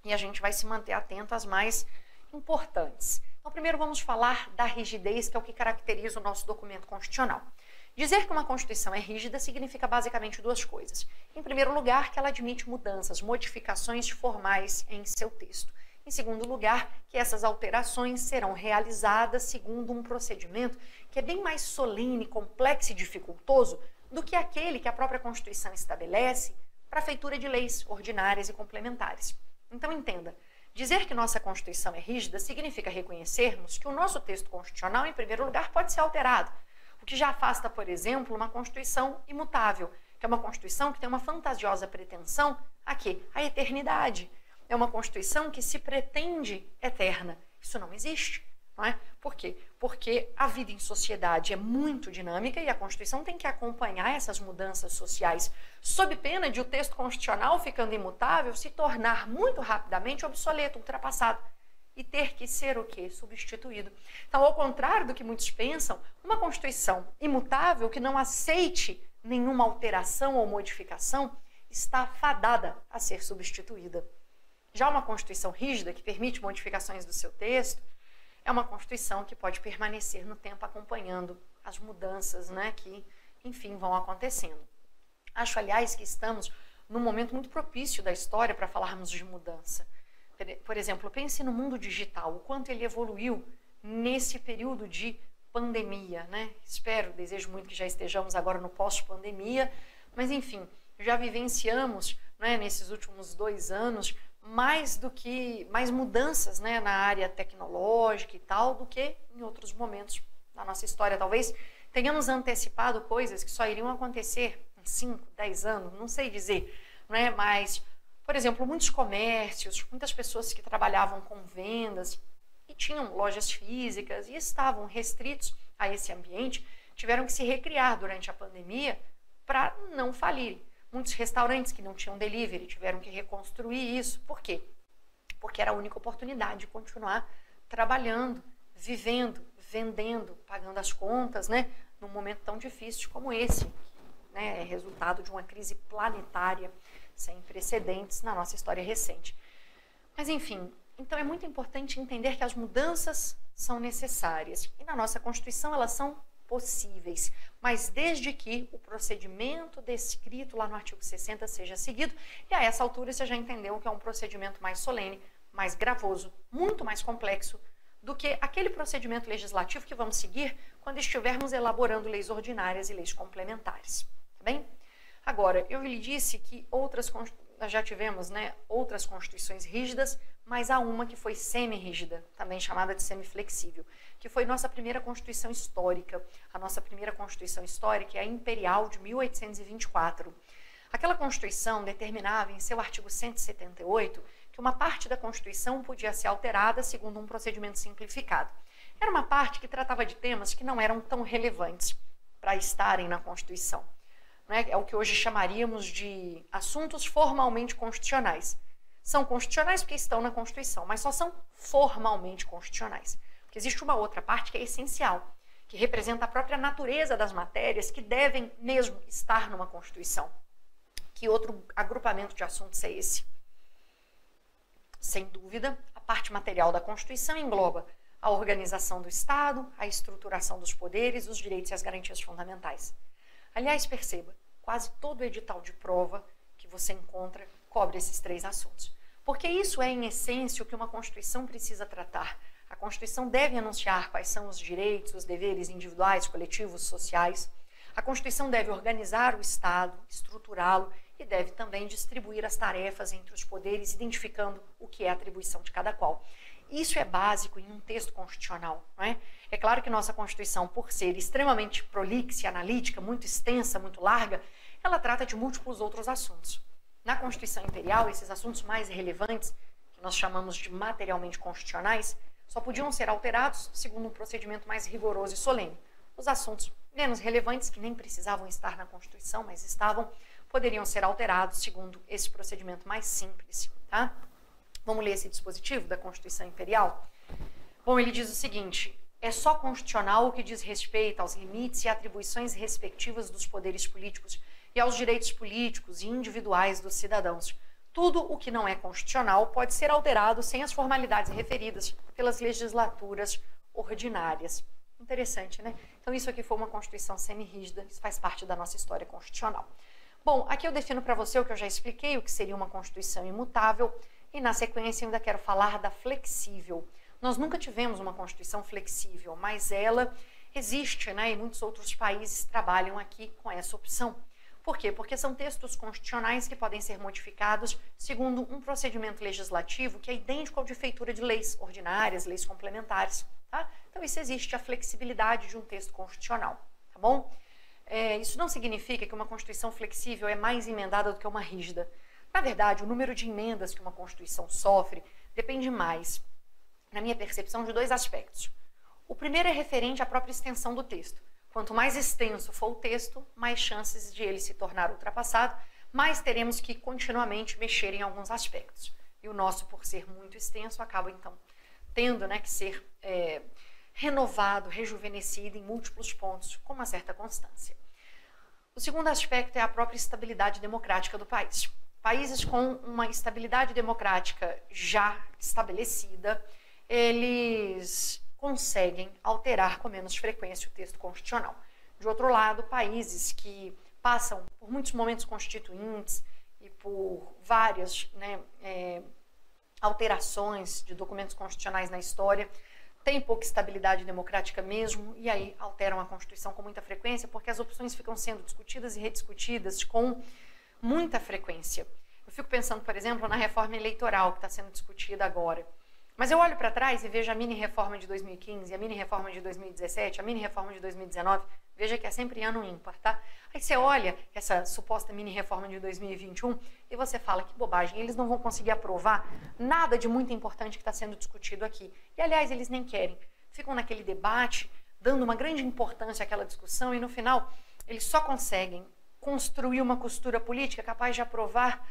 e a gente vai se manter atento às mais importantes. Então, primeiro vamos falar da rigidez, que é o que caracteriza o nosso documento constitucional. Dizer que uma Constituição é rígida significa basicamente duas coisas. Em primeiro lugar, que ela admite mudanças, modificações formais em seu texto. Em segundo lugar, que essas alterações serão realizadas segundo um procedimento que é bem mais solene, complexo e dificultoso do que aquele que a própria Constituição estabelece para a feitura de leis ordinárias e complementares. Então, entenda. Dizer que nossa Constituição é rígida significa reconhecermos que o nosso texto constitucional, em primeiro lugar, pode ser alterado, o que já afasta, por exemplo, uma Constituição imutável, que é uma Constituição que tem uma fantasiosa pretensão a quê? A eternidade. É uma Constituição que se pretende eterna. Isso não existe, não é? Por quê? Porque a vida em sociedade é muito dinâmica e a Constituição tem que acompanhar essas mudanças sociais, sob pena de o texto constitucional, ficando imutável, se tornar muito rapidamente obsoleto, ultrapassado e ter que ser o quê? Substituído. Então, ao contrário do que muitos pensam, uma Constituição imutável que não aceite nenhuma alteração ou modificação está fadada a ser substituída. Já uma Constituição rígida, que permite modificações do seu texto, é uma Constituição que pode permanecer no tempo acompanhando as mudanças, né, que, enfim, vão acontecendo. Acho, aliás, que estamos num momento muito propício da história para falarmos de mudança. Por exemplo, pense no mundo digital, o quanto ele evoluiu nesse período de pandemia, né? Espero, desejo muito que já estejamos agora no pós-pandemia, mas, enfim, já vivenciamos, né, nesses últimos 2 anos mais mudanças, né, na área tecnológica e tal, do que em outros momentos da nossa história. Talvez tenhamos antecipado coisas que só iriam acontecer em 5, 10 anos, não sei dizer, né? Mas, por exemplo, muitos comércios, muitas pessoas que trabalhavam com vendas e tinham lojas físicas e estavam restritos a esse ambiente, tiveram que se recriar durante a pandemia para não falirem. Muitos restaurantes que não tinham delivery tiveram que reconstruir isso. Por quê? Porque era a única oportunidade de continuar trabalhando, vivendo, vendendo, pagando as contas, né? Num momento tão difícil como esse, né? É resultado de uma crise planetária sem precedentes na nossa história recente. Mas, enfim, então é muito importante entender que as mudanças são necessárias. E na nossa Constituição elas são possíveis, mas desde que o procedimento descrito lá no artigo 60 seja seguido, e a essa altura você já entendeu que é um procedimento mais solene, mais gravoso, muito mais complexo do que aquele procedimento legislativo que vamos seguir quando estivermos elaborando leis ordinárias e leis complementares, tá bem? Agora, eu lhe disse que nós já tivemos, né, outras constituições rígidas, mas há uma que foi semi-rígida, também chamada de semiflexível, que foi nossa primeira Constituição histórica. A nossa primeira Constituição histórica é a Imperial de 1824. Aquela Constituição determinava em seu artigo 178 que uma parte da Constituição podia ser alterada segundo um procedimento simplificado. Era uma parte que tratava de temas que não eram tão relevantes para estarem na Constituição. É o que hoje chamaríamos de assuntos formalmente constitucionais. São constitucionais porque estão na Constituição, mas só são formalmente constitucionais. Porque existe uma outra parte que é essencial, que representa a própria natureza das matérias que devem mesmo estar numa Constituição. Que outro agrupamento de assuntos é esse? Sem dúvida, a parte material da Constituição engloba a organização do Estado, a estruturação dos poderes, os direitos e as garantias fundamentais. Aliás, perceba, quase todo edital de prova que você encontra cobre esses 3 assuntos. Porque isso é, em essência, o que uma Constituição precisa tratar. A Constituição deve anunciar quais são os direitos, os deveres individuais, coletivos, sociais. A Constituição deve organizar o Estado, estruturá-lo e deve também distribuir as tarefas entre os poderes, identificando o que é a atribuição de cada qual. Isso é básico em um texto constitucional, não é? É claro que nossa Constituição, por ser extremamente prolixa e analítica, muito extensa, muito larga, ela trata de múltiplos outros assuntos. Na Constituição Imperial, esses assuntos mais relevantes, que nós chamamos de materialmente constitucionais, só podiam ser alterados segundo um procedimento mais rigoroso e solene. Os assuntos menos relevantes, que nem precisavam estar na Constituição, mas estavam, poderiam ser alterados segundo esse procedimento mais simples, tá? Vamos ler esse dispositivo da Constituição Imperial? Bom, ele diz o seguinte: é só constitucional o que diz respeito aos limites e atribuições respectivas dos poderes políticos e aos direitos políticos e individuais dos cidadãos. Tudo o que não é constitucional pode ser alterado sem as formalidades referidas pelas legislaturas ordinárias. Interessante, né? Então isso aqui foi uma Constituição semi-rígida, isso faz parte da nossa história constitucional. Bom, aqui eu defino para você o que eu já expliquei, o que seria uma Constituição imutável, e na sequência eu ainda quero falar da flexível. Nós nunca tivemos uma Constituição flexível, mas ela existe, né? E muitos outros países trabalham aqui com essa opção. Por quê? Porque são textos constitucionais que podem ser modificados segundo um procedimento legislativo que é idêntico ao de feitura de leis ordinárias, leis complementares, tá? Então isso existe, a flexibilidade de um texto constitucional, tá bom? Isso não significa que uma Constituição flexível é mais emendada do que uma rígida. Na verdade, o número de emendas que uma Constituição sofre depende mais, na minha percepção, de dois aspectos. O primeiro é referente à própria extensão do texto. Quanto mais extenso for o texto, mais chances de ele se tornar ultrapassado, mais teremos que continuamente mexer em alguns aspectos. E o nosso, por ser muito extenso, acaba então tendo, que ser renovado, rejuvenescido em múltiplos pontos, com uma certa constância. O segundo aspecto é a própria estabilidade democrática do país. Países com uma estabilidade democrática já estabelecida, eles conseguem alterar com menos frequência o texto constitucional. De outro lado, países que passam por muitos momentos constituintes e por várias alterações de documentos constitucionais na história, têm pouca estabilidade democrática mesmo, e aí alteram a Constituição com muita frequência, porque as opções ficam sendo discutidas e rediscutidas com muita frequência. Eu fico pensando, por exemplo, na reforma eleitoral que está sendo discutida agora. Mas eu olho para trás e vejo a mini-reforma de 2015, a mini-reforma de 2017, a mini-reforma de 2019, veja que é sempre ano ímpar, tá? Aí você olha essa suposta mini-reforma de 2021 e você fala, que bobagem, eles não vão conseguir aprovar nada de muito importante que está sendo discutido aqui. E, aliás, eles nem querem. Ficam naquele debate, dando uma grande importância àquela discussão e, no final, eles só conseguem construir uma costura política capaz de aprovar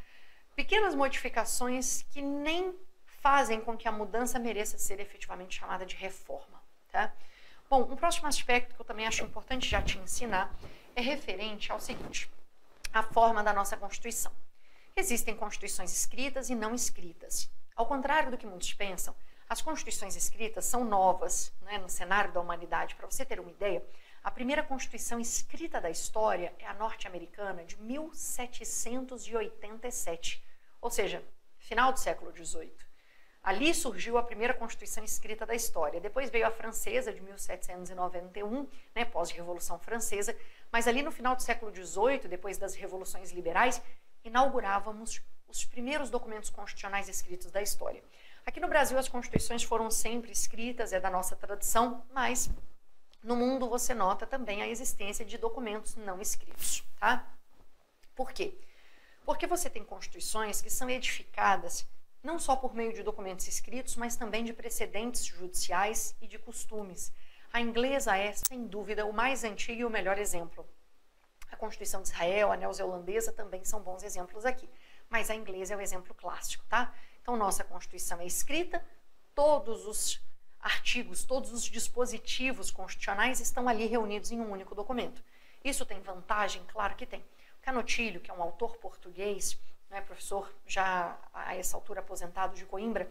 pequenas modificações que nem fazem com que a mudança mereça ser efetivamente chamada de reforma, tá? Bom, um próximo aspecto que eu também acho importante já te ensinar é referente ao seguinte, a forma da nossa Constituição. Existem constituições escritas e não escritas. Ao contrário do que muitos pensam, as constituições escritas são novas, no cenário da humanidade. Para você ter uma ideia, a primeira Constituição escrita da história é a norte-americana de 1787, ou seja, final do século XVIII. Ali surgiu a primeira Constituição escrita da história. Depois veio a francesa, de 1791, pós-Revolução Francesa. Mas ali no final do século XVIII, depois das revoluções liberais, inaugurávamos os primeiros documentos constitucionais escritos da história. Aqui no Brasil, as constituições foram sempre escritas, é da nossa tradição, mas no mundo você nota também a existência de documentos não escritos, tá? Por quê? Porque você tem constituições que são edificadas não só por meio de documentos escritos, mas também de precedentes judiciais e de costumes. A inglesa é, sem dúvida, o mais antigo e o melhor exemplo. A Constituição de Israel, a neozelandesa também são bons exemplos aqui, mas a inglesa é o exemplo clássico, tá? Então, nossa Constituição é escrita, todos os artigos, todos os dispositivos constitucionais estão ali reunidos em um único documento. Isso tem vantagem? Claro que tem. Canotilho, que é um autor português, professor já a essa altura aposentado de Coimbra,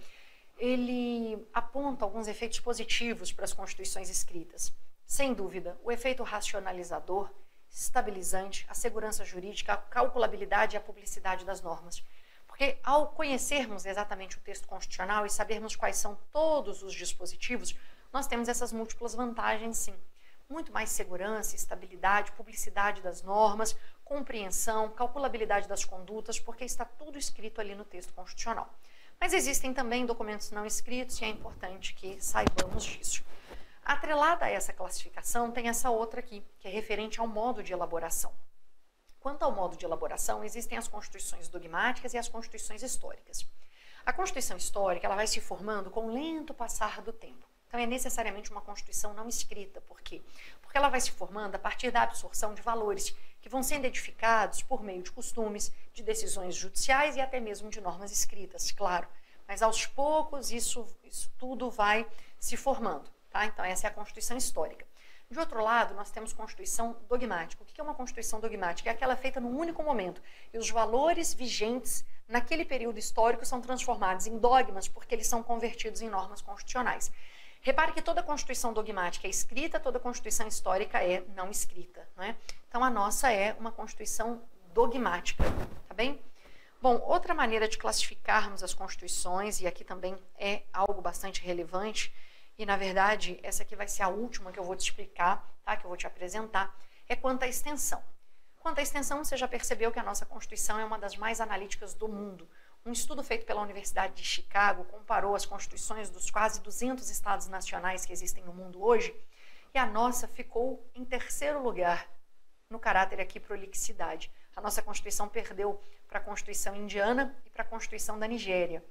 ele aponta alguns efeitos positivos para as constituições escritas. Sem dúvida, o efeito racionalizador, estabilizante, a segurança jurídica, a calculabilidade e a publicidade das normas. Porque ao conhecermos exatamente o texto constitucional e sabermos quais são todos os dispositivos, nós temos essas múltiplas vantagens, sim. Muito mais segurança, estabilidade, publicidade das normas, compreensão, calculabilidade das condutas, porque está tudo escrito ali no texto constitucional. Mas existem também documentos não escritos e é importante que saibamos disso. Atrelada a essa classificação, tem essa outra aqui, que é referente ao modo de elaboração. Quanto ao modo de elaboração, existem as constituições dogmáticas e as constituições históricas. A Constituição histórica ela vai se formando com o lento passar do tempo. Então, é necessariamente uma Constituição não escrita. Por quê? Porque ela vai se formando a partir da absorção de valores que vão sendo edificados por meio de costumes, de decisões judiciais e até mesmo de normas escritas, claro. Mas, aos poucos, isso tudo vai se formando. Tá? Então, essa é a Constituição histórica. De outro lado, nós temos Constituição dogmática. O que é uma Constituição dogmática? É aquela feita num único momento. E os valores vigentes naquele período histórico são transformados em dogmas porque eles são convertidos em normas constitucionais. Repare que toda Constituição dogmática é escrita, toda Constituição histórica é não escrita, não é? Então, a nossa é uma Constituição dogmática, tá bem? Bom, outra maneira de classificarmos as Constituições, e aqui também é algo bastante relevante, e, na verdade, essa aqui vai ser a última que eu vou te explicar, tá? Que eu vou te apresentar, é quanto à extensão. Quanto à extensão, você já percebeu que a nossa Constituição é uma das mais analíticas do mundo. Um estudo feito pela Universidade de Chicago comparou as constituições dos quase 200 estados nacionais que existem no mundo hoje, e a nossa ficou em terceiro lugar no caráter aqui prolixidade. A nossa Constituição perdeu para a Constituição indiana e para a Constituição da Nigéria.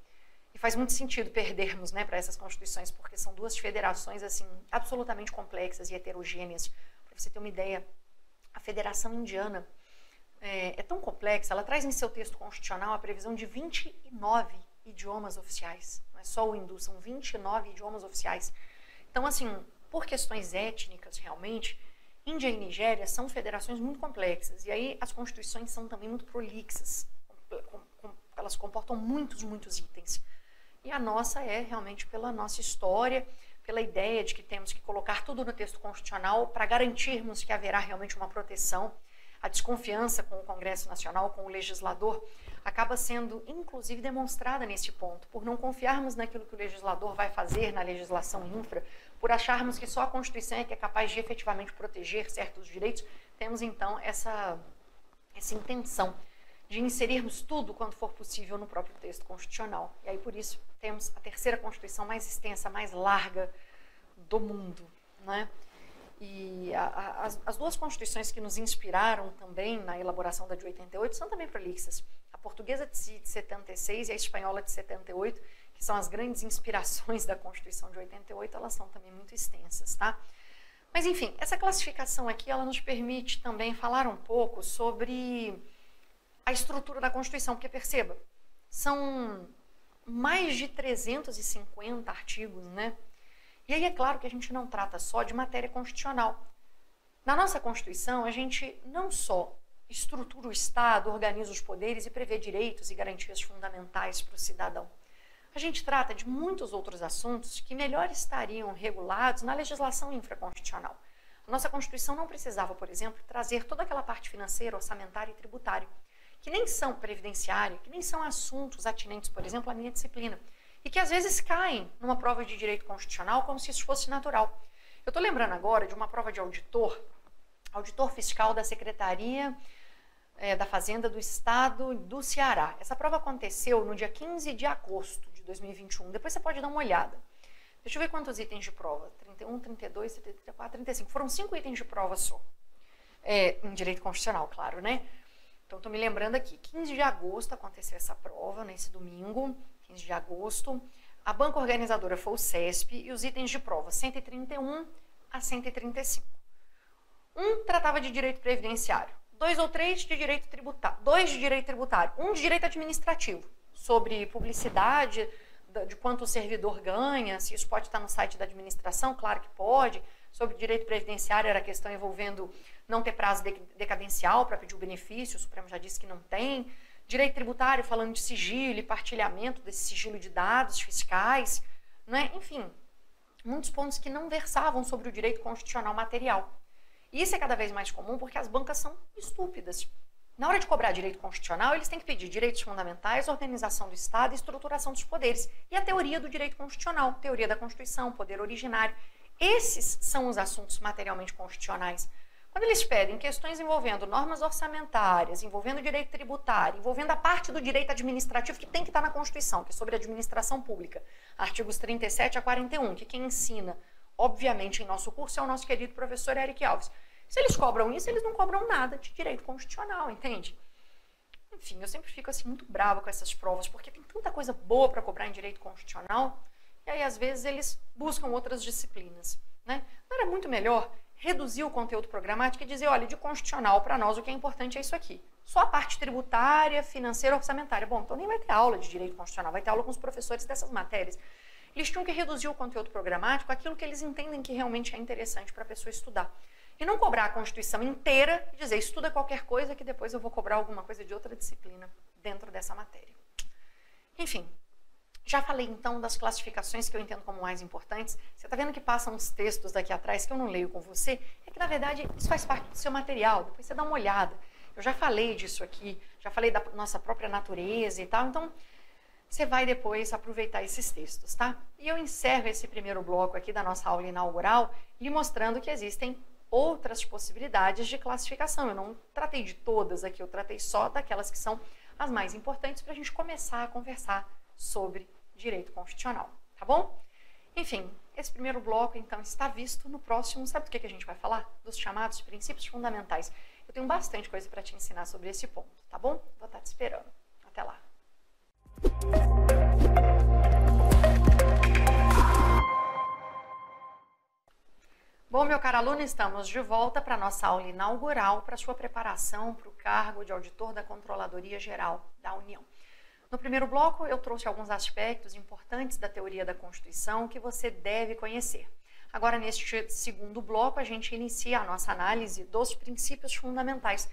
E faz muito sentido perdermos, né, para essas constituições, porque são duas federações assim absolutamente complexas e heterogêneas. Para você ter uma ideia, a Federação Indiana é tão complexa, ela traz em seu texto constitucional a previsão de 29 idiomas oficiais. Não é só o hindu, são 29 idiomas oficiais. Então, assim, por questões étnicas, realmente, Índia e Nigéria são federações muito complexas. E aí as constituições são também muito prolixas. Elas comportam muitos itens. E a nossa é realmente pela nossa história, pela ideia de que temos que colocar tudo no texto constitucional para garantirmos que haverá realmente uma proteção. A desconfiança com o Congresso Nacional, com o legislador, acaba sendo, inclusive, demonstrada nesse ponto, por não confiarmos naquilo que o legislador vai fazer na legislação infra, por acharmos que só a Constituição é que é capaz de efetivamente proteger certos direitos, temos, então, essa intenção de inserirmos tudo, quando for possível, no próprio texto constitucional. E aí, por isso, temos a terceira Constituição mais extensa, mais larga do mundo, né? E as duas constituições que nos inspiraram também na elaboração da de 88 são também prolixas. A portuguesa de 76 e a espanhola de 78, que são as grandes inspirações da Constituição de 88, elas são também muito extensas, tá? Mas, enfim, essa classificação aqui, ela nos permite também falar um pouco sobre a estrutura da Constituição, porque perceba, são mais de 350 artigos, né? E aí é claro que a gente não trata só de matéria constitucional. Na nossa Constituição, a gente não só estrutura o Estado, organiza os poderes e prevê direitos e garantias fundamentais para o cidadão. A gente trata de muitos outros assuntos que melhor estariam regulados na legislação infraconstitucional. A nossa Constituição não precisava, por exemplo, trazer toda aquela parte financeira, orçamentária e tributária, que nem são previdenciária, que nem são assuntos atinentes, por exemplo, à minha disciplina, e que às vezes caem numa prova de direito constitucional como se isso fosse natural. Eu estou lembrando agora de uma prova de auditor fiscal da Secretaria da Fazenda do Estado do Ceará. Essa prova aconteceu no dia 15 de agosto de 2021. Depois você pode dar uma olhada. Deixa eu ver quantos itens de prova. 31, 32, 34, 35. Foram 5 itens de prova só. Em direito constitucional, claro, né? Então, estou me lembrando aqui. 15 de agosto aconteceu essa prova, nesse domingo. 15 de agosto. A banca organizadora foi o CESP e os itens de prova 131 a 135. Um tratava de direito previdenciário, 2 ou 3 de direito tributário, 2 de direito tributário, 1 de direito administrativo, sobre publicidade, de quanto o servidor ganha, se isso pode estar no site da administração, claro que pode. Sobre direito previdenciário era a questão envolvendo não ter prazo decadencial para pedir o benefício, o Supremo já disse que não tem. Direito tributário falando de sigilo e partilhamento desse sigilo de dados fiscais, né? Enfim, muitos pontos que não versavam sobre o direito constitucional material. E isso é cada vez mais comum porque as bancas são estúpidas. Na hora de cobrar direito constitucional, eles têm que pedir direitos fundamentais, organização do Estado e estruturação dos poderes. E a teoria do direito constitucional, teoria da Constituição, poder originário. Esses são os assuntos materialmente constitucionais. Quando eles pedem questões envolvendo normas orçamentárias, envolvendo direito tributário, envolvendo a parte do direito administrativo que tem que estar na Constituição, que é sobre administração pública, artigos 37 a 41, que quem ensina, obviamente, em nosso curso é o nosso querido professor Eric Alves. Se eles cobram isso, eles não cobram nada de direito constitucional, entende? Enfim, eu sempre fico assim muito brava com essas provas, porque tem tanta coisa boa para cobrar em direito constitucional, e aí às vezes eles buscam outras disciplinas, né? Não era muito melhor reduzir o conteúdo programático e dizer, olha, de constitucional para nós o que é importante é isso aqui. Só a parte tributária, financeira, orçamentária. Bom, então nem vai ter aula de direito constitucional, vai ter aula com os professores dessas matérias. Eles tinham que reduzir o conteúdo programático àquilo que eles entendem que realmente é interessante para a pessoa estudar. E não cobrar a Constituição inteira e dizer, estuda qualquer coisa que depois eu vou cobrar alguma coisa de outra disciplina dentro dessa matéria. Enfim, já falei então das classificações que eu entendo como mais importantes. Você está vendo que passam uns textos daqui atrás que eu não leio com você? É que na verdade isso faz parte do seu material, depois você dá uma olhada. Eu já falei disso aqui, já falei da nossa própria natureza e tal, então você vai depois aproveitar esses textos, tá? E eu encerro esse primeiro bloco aqui da nossa aula inaugural lhe mostrando que existem outras possibilidades de classificação. Eu não tratei de todas aqui, eu tratei só daquelas que são as mais importantes para a gente começar a conversar sobre direito constitucional, tá bom? Enfim, esse primeiro bloco, então, está visto no próximo. Sabe do que a gente vai falar? Dos chamados princípios fundamentais. Eu Eu tenho bastante coisa para te ensinar sobre esse ponto, tá bom? Vou estar te esperando. Até lá. Bom, meu caro aluno, estamos de volta para a nossa aula inaugural para sua preparação para o cargo de auditor da Controladoria Geral da União. No primeiro bloco, eu trouxe alguns aspectos importantes da teoria da Constituição que você deve conhecer. Agora, neste segundo bloco, a gente inicia a nossa análise dos princípios fundamentais.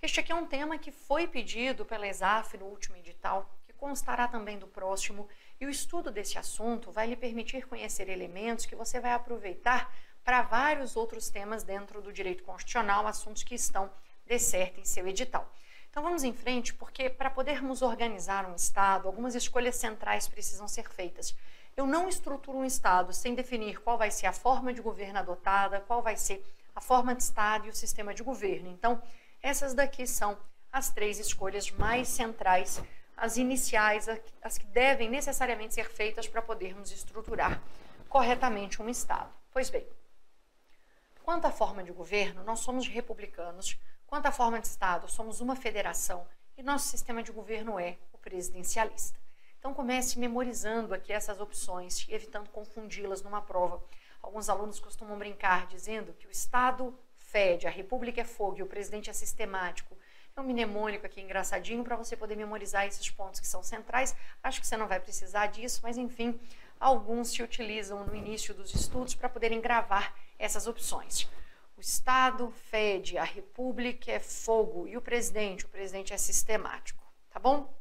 Este aqui é um tema que foi pedido pela ESAF no último edital, que constará também do próximo, e o estudo desse assunto vai lhe permitir conhecer elementos que você vai aproveitar para vários outros temas dentro do direito constitucional, assuntos que estão de certo em seu edital. Então vamos em frente, porque para podermos organizar um Estado, algumas escolhas centrais precisam ser feitas. Eu não estruturo um Estado sem definir qual vai ser a forma de governo adotada, qual vai ser a forma de Estado e o sistema de governo. Então, essas daqui são as 3 escolhas mais centrais, as iniciais, as que devem necessariamente ser feitas para podermos estruturar corretamente um Estado. Pois bem, quanto à forma de governo, nós somos republicanos. Quanto à forma de Estado, somos uma federação e nosso sistema de governo é o presidencialista. Então comece memorizando aqui essas opções, evitando confundi-las numa prova. Alguns alunos costumam brincar dizendo que o Estado fede, a República é fogo e o presidente é sistemático. É um mnemônico aqui engraçadinho para você poder memorizar esses pontos que são centrais. Acho que você não vai precisar disso, mas enfim, alguns se utilizam no início dos estudos para poderem gravar essas opções. O Estado fede, a República é fogo e o presidente é sistemático, tá bom?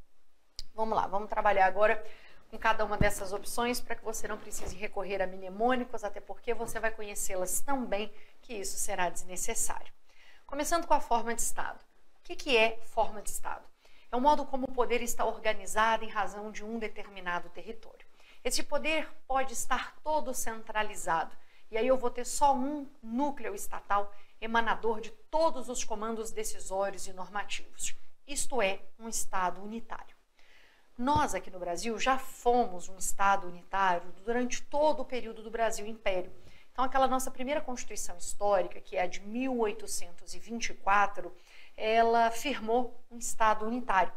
Vamos lá, vamos trabalhar agora com cada uma dessas opções para que você não precise recorrer a mnemônicos, até porque você vai conhecê-las tão bem que isso será desnecessário. Começando com a forma de Estado. O que é forma de Estado? É o modo como o poder está organizado em razão de um determinado território. Esse poder pode estar todo centralizado, e aí eu vou ter só um núcleo estatal emanador de todos os comandos decisórios e normativos. Isto é, um Estado unitário. Nós aqui no Brasil já fomos um Estado unitário durante todo o período do Brasil Império. Então aquela nossa primeira Constituição histórica, que é a de 1824, ela firmou um Estado unitário.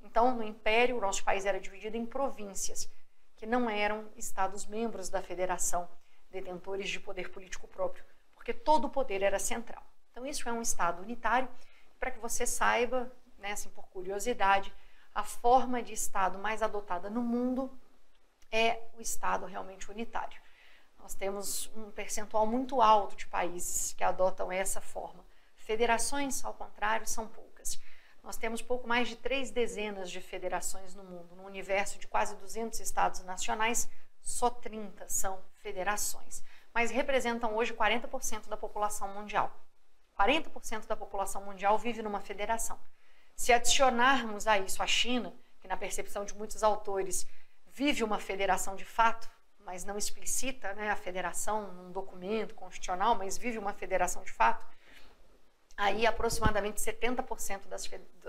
Então no Império o nosso país era dividido em províncias, que não eram Estados membros da Federação, detentores de poder político próprio, porque todo o poder era central. Então isso é um Estado unitário. Para que você saiba, né, assim, por curiosidade, a forma de Estado mais adotada no mundo é o Estado realmente unitário. Nós temos um percentual muito alto de países que adotam essa forma. Federações, ao contrário, são poucas. Nós temos pouco mais de 3 dezenas de federações no mundo. No universo de quase 200 estados nacionais, só 30 são federações, mas representam hoje 40% da população mundial. 40% da população mundial vive numa federação. Se adicionarmos a isso a China, que na percepção de muitos autores vive uma federação de fato, mas não explicita, né, a federação num documento constitucional, mas vive uma federação de fato, aí aproximadamente 70%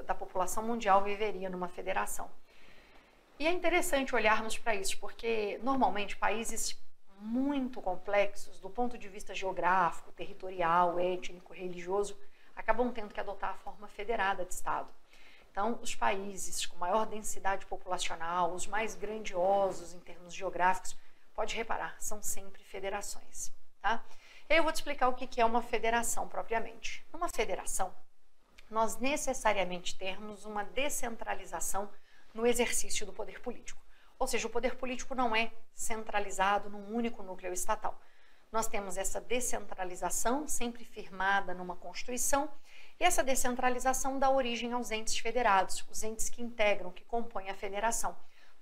da população mundial viveria numa federação. E é interessante olharmos para isso, porque normalmente países muito complexos, do ponto de vista geográfico, territorial, étnico, religioso, acabam tendo que adotar a forma federada de Estado. Então, os países com maior densidade populacional, os mais grandiosos em termos geográficos, pode reparar, são sempre federações, tá? E aí eu vou te explicar o que é uma federação propriamente. Numa federação, nós necessariamente temos uma descentralização no exercício do poder político. Ou seja, o poder político não é centralizado num único núcleo estatal. Nós temos essa descentralização sempre firmada numa Constituição, e essa descentralização dá origem aos entes federados, os entes que integram, que compõem a federação.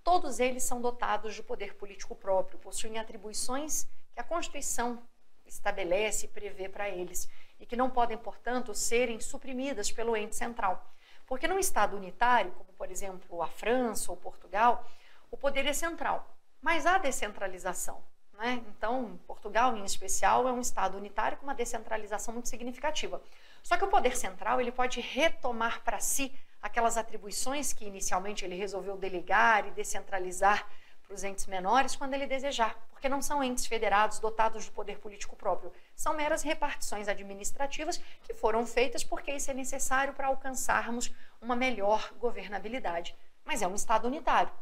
Todos eles são dotados de poder político próprio, possuem atribuições que a Constituição estabelece e prevê para eles, e que não podem, portanto, serem suprimidas pelo ente central. Porque num Estado unitário, como por exemplo a França ou Portugal, o poder é central, mas há descentralização, né? Então, Portugal, em especial, é um Estado unitário com uma descentralização muito significativa. Só que o poder central ele pode retomar para si aquelas atribuições que inicialmente ele resolveu delegar e descentralizar para os entes menores quando ele desejar, porque não são entes federados dotados de poder político próprio. São meras repartições administrativas que foram feitas porque isso é necessário para alcançarmos uma melhor governabilidade. Mas é um Estado unitário.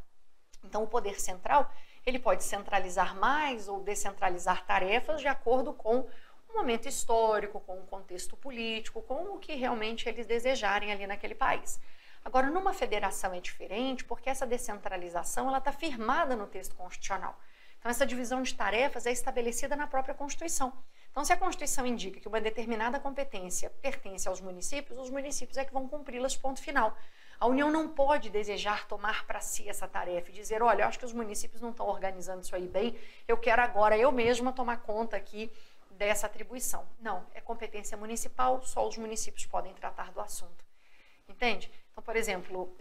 Então, o poder central, ele pode centralizar mais ou descentralizar tarefas de acordo com o momento histórico, com o contexto político, com o que realmente eles desejarem ali naquele país. Agora, numa federação é diferente, porque essa descentralização ela está firmada no texto constitucional. Então, essa divisão de tarefas é estabelecida na própria Constituição. Então, se a Constituição indica que uma determinada competência pertence aos municípios, os municípios é que vão cumpri-las, ponto final. A União não pode desejar tomar para si essa tarefa e dizer, olha, eu acho que os municípios não estão organizando isso aí bem, eu quero agora eu mesma tomar conta aqui dessa atribuição. Não, é competência municipal, só os municípios podem tratar do assunto. Entende? Então, por exemplo,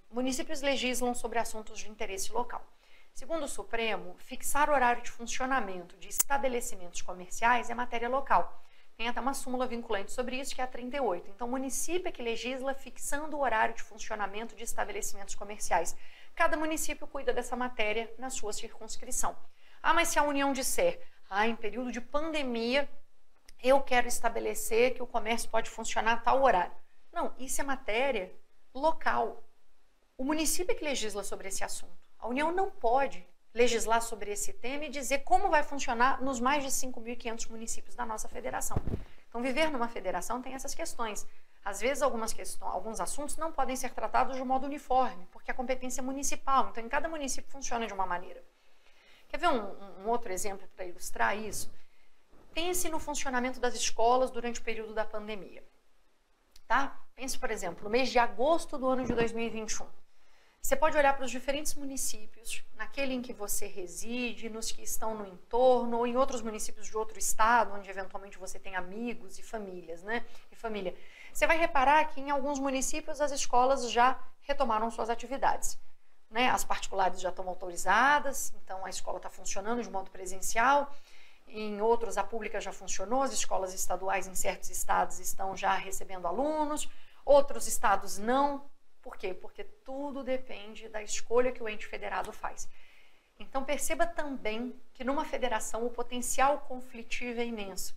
municípios legislam sobre assuntos de interesse local. Segundo o Supremo, fixar horário de funcionamento de estabelecimentos comerciais é matéria local. Tem até uma súmula vinculante sobre isso, que é a 38. Então, o município é que legisla fixando o horário de funcionamento de estabelecimentos comerciais. Cada município cuida dessa matéria na sua circunscrição. Ah, mas se a União disser, em período de pandemia, eu quero estabelecer que o comércio pode funcionar a tal horário. Não, isso é matéria local. O município é que legisla sobre esse assunto. A União não pode legislar sobre esse tema e dizer como vai funcionar nos mais de 5.500 municípios da nossa federação. Então, viver numa federação tem essas questões. Às vezes, alguns assuntos não podem ser tratados de um modo uniforme, porque a competência é municipal. Então, em cada município funciona de uma maneira. Quer ver um outro exemplo para ilustrar isso? Pense no funcionamento das escolas durante o período da pandemia. Tá? Pense, por exemplo, no mês de agosto do ano de 2021. Você pode olhar para os diferentes municípios, naquele em que você reside, nos que estão no entorno, ou em outros municípios de outro estado, onde eventualmente você tem amigos e famílias, né? E família. Você vai reparar que em alguns municípios as escolas já retomaram suas atividades, né? As particulares já estão autorizadas, então a escola está funcionando de modo presencial. Em outros, a pública já funcionou, as escolas estaduais em certos estados estão já recebendo alunos, outros estados não. Por quê? Porque tudo depende da escolha que o ente federado faz. Então, perceba também que numa federação o potencial conflitivo é imenso,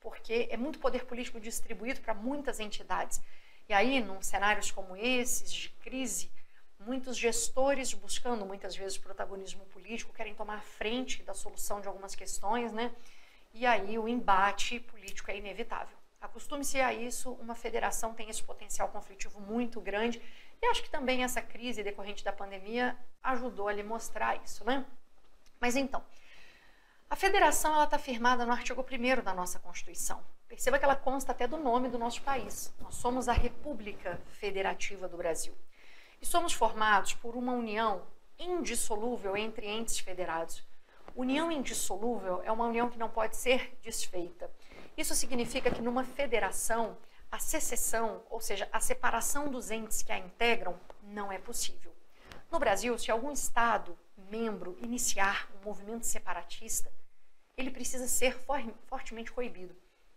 porque é muito poder político distribuído para muitas entidades. E aí, em cenários como esses, de crise, muitos gestores buscando muitas vezes protagonismo político querem tomar a frente da solução de algumas questões, né? E aí o embate político é inevitável. Acostume-se a isso, uma federação tem esse potencial conflitivo muito grande e acho que também essa crise decorrente da pandemia ajudou a lhe mostrar isso, né? Mas então, a federação ela está firmada no artigo 1º da nossa Constituição. Perceba que ela consta até do nome do nosso país. Nós somos a República Federativa do Brasil. E somos formados por uma união indissolúvel entre entes federados. União indissolúvel é uma união que não pode ser desfeita. Isso significa que numa federação, a secessão, ou seja, a separação dos entes que a integram, não é possível. No Brasil, se algum Estado membro iniciar um movimento separatista, ele precisa ser fortemente coibido.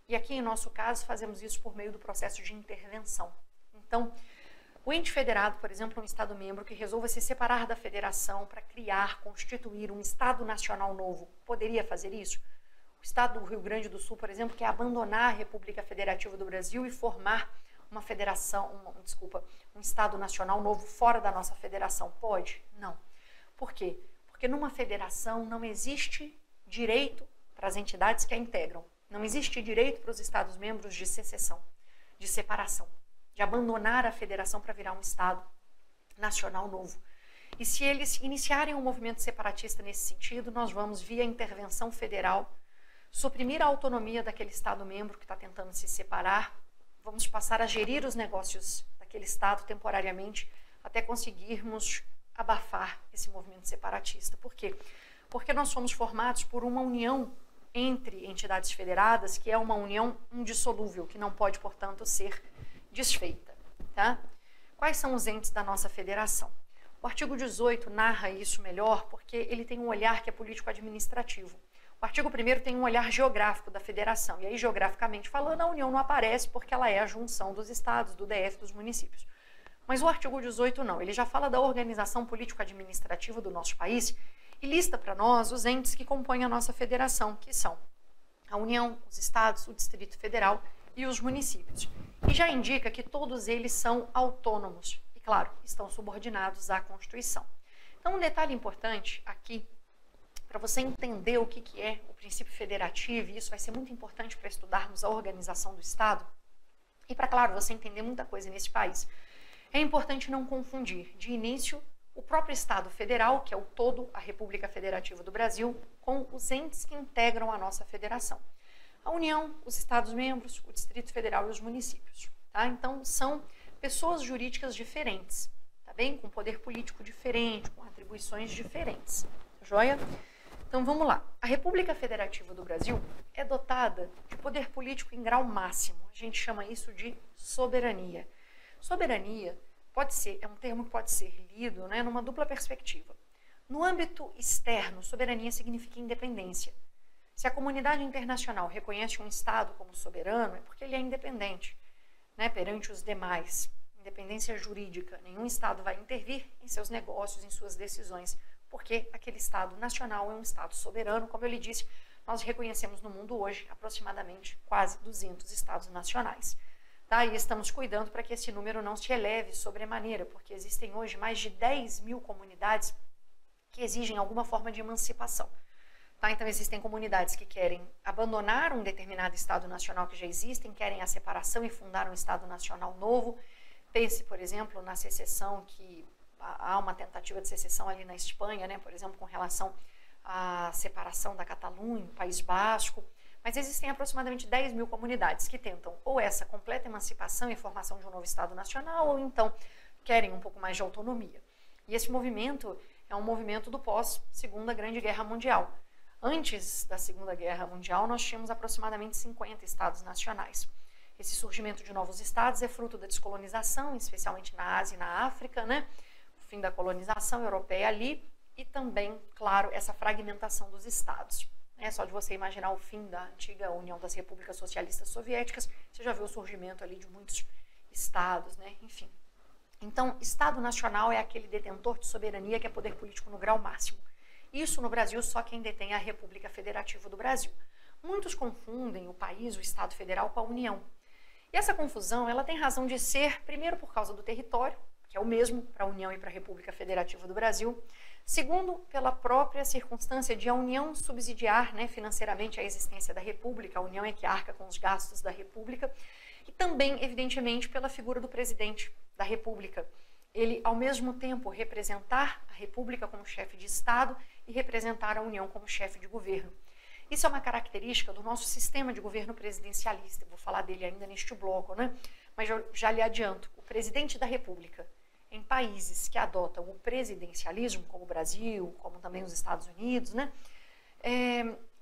E aqui, em nosso caso, fazemos isso por meio do processo de intervenção. Então, o ente federado, por exemplo, um Estado membro que resolva se separar da federação para criar, constituir um Estado nacional novo, poderia fazer isso? O Estado do Rio Grande do Sul, por exemplo, quer abandonar a República Federativa do Brasil e formar uma federação, um Estado nacional novo fora da nossa federação. Pode? Não. Por quê? Porque numa federação não existe direito para as entidades que a integram. Não existe direito para os Estados-membros de secessão, de separação, de abandonar a federação para virar um Estado nacional novo. E se eles iniciarem um movimento separatista nesse sentido, nós vamos, via intervenção federal, suprimir a autonomia daquele Estado-membro que está tentando se separar, vamos passar a gerir os negócios daquele Estado temporariamente até conseguirmos abafar esse movimento separatista. Por quê? Porque nós somos formados por uma união entre entidades federadas, que é uma união indissolúvel, que não pode, portanto, ser desfeita. Tá? Quais são os entes da nossa federação? O artigo 18 narra isso melhor porque ele tem um olhar que é político-administrativo. O artigo 1º tem um olhar geográfico da federação, e aí, geograficamente falando, a União não aparece porque ela é a junção dos estados, do DF, dos municípios. Mas o artigo 18 não, ele já fala da organização político-administrativa do nosso país e lista para nós os entes que compõem a nossa federação, que são a União, os estados, o Distrito Federal e os municípios. E já indica que todos eles são autônomos e, claro, estão subordinados à Constituição. Então, um detalhe importante aqui, para você entender o que é o princípio federativo, e isso vai ser muito importante para estudarmos a organização do Estado, e para, claro, você entender muita coisa nesse país, é importante não confundir, de início, o próprio Estado Federal, que é o todo, a República Federativa do Brasil, com os entes que integram a nossa federação. A União, os Estados-membros, o Distrito Federal e os municípios. Tá? Então, são pessoas jurídicas diferentes, tá bem? Com poder político diferente, com atribuições diferentes. Tá joia? Então, vamos lá. A República Federativa do Brasil é dotada de poder político em grau máximo. A gente chama isso de soberania. Soberania é um termo que pode ser lido, né, numa dupla perspectiva. No âmbito externo, soberania significa independência. Se a comunidade internacional reconhece um Estado como soberano, é porque ele é independente, né, perante os demais. Independência jurídica. Nenhum Estado vai intervir em seus negócios, em suas decisões, porque aquele Estado nacional é um Estado soberano. Como eu lhe disse, nós reconhecemos no mundo hoje aproximadamente quase 200 Estados nacionais. Tá? E estamos cuidando para que esse número não se eleve sobremaneira, porque existem hoje mais de 10 mil comunidades que exigem alguma forma de emancipação. Tá? Então, existem comunidades que querem abandonar um determinado Estado nacional que já existem, querem a separação e fundar um Estado nacional novo. Pense, por exemplo, na secessão, que há uma tentativa de secessão ali na Espanha, né? Por exemplo, com relação à separação da Catalunha, País Basco. Mas existem aproximadamente 10 mil comunidades que tentam ou essa completa emancipação e formação de um novo Estado nacional, ou então querem um pouco mais de autonomia. E esse movimento é um movimento do pós-Segunda Grande Guerra Mundial. Antes da Segunda Guerra Mundial, nós tínhamos aproximadamente 50 Estados nacionais. Esse surgimento de novos Estados é fruto da descolonização, especialmente na Ásia e na África, né? O fim da colonização europeia ali e também, claro, essa fragmentação dos Estados. É só de você imaginar o fim da antiga União das Repúblicas Socialistas Soviéticas, você já viu o surgimento ali de muitos estados, né? Enfim. Então, Estado nacional é aquele detentor de soberania que é poder político no grau máximo. Isso no Brasil só quem detém é a República Federativa do Brasil. Muitos confundem o país, o Estado Federal, com a União. E essa confusão, ela tem razão de ser, primeiro, por causa do território, que é o mesmo para a União e para a República Federativa do Brasil. Segundo, pela própria circunstância de a União subsidiar, né, financeiramente a existência da República, a União é que arca com os gastos da República, e também, evidentemente, pela figura do presidente da República. Ele, ao mesmo tempo, representar a República como chefe de Estado e representar a União como chefe de governo. Isso é uma característica do nosso sistema de governo presidencialista. Eu vou falar dele ainda neste bloco, né? Mas já lhe adianto, o presidente da República, em países que adotam o presidencialismo, como o Brasil, como também os Estados Unidos, né?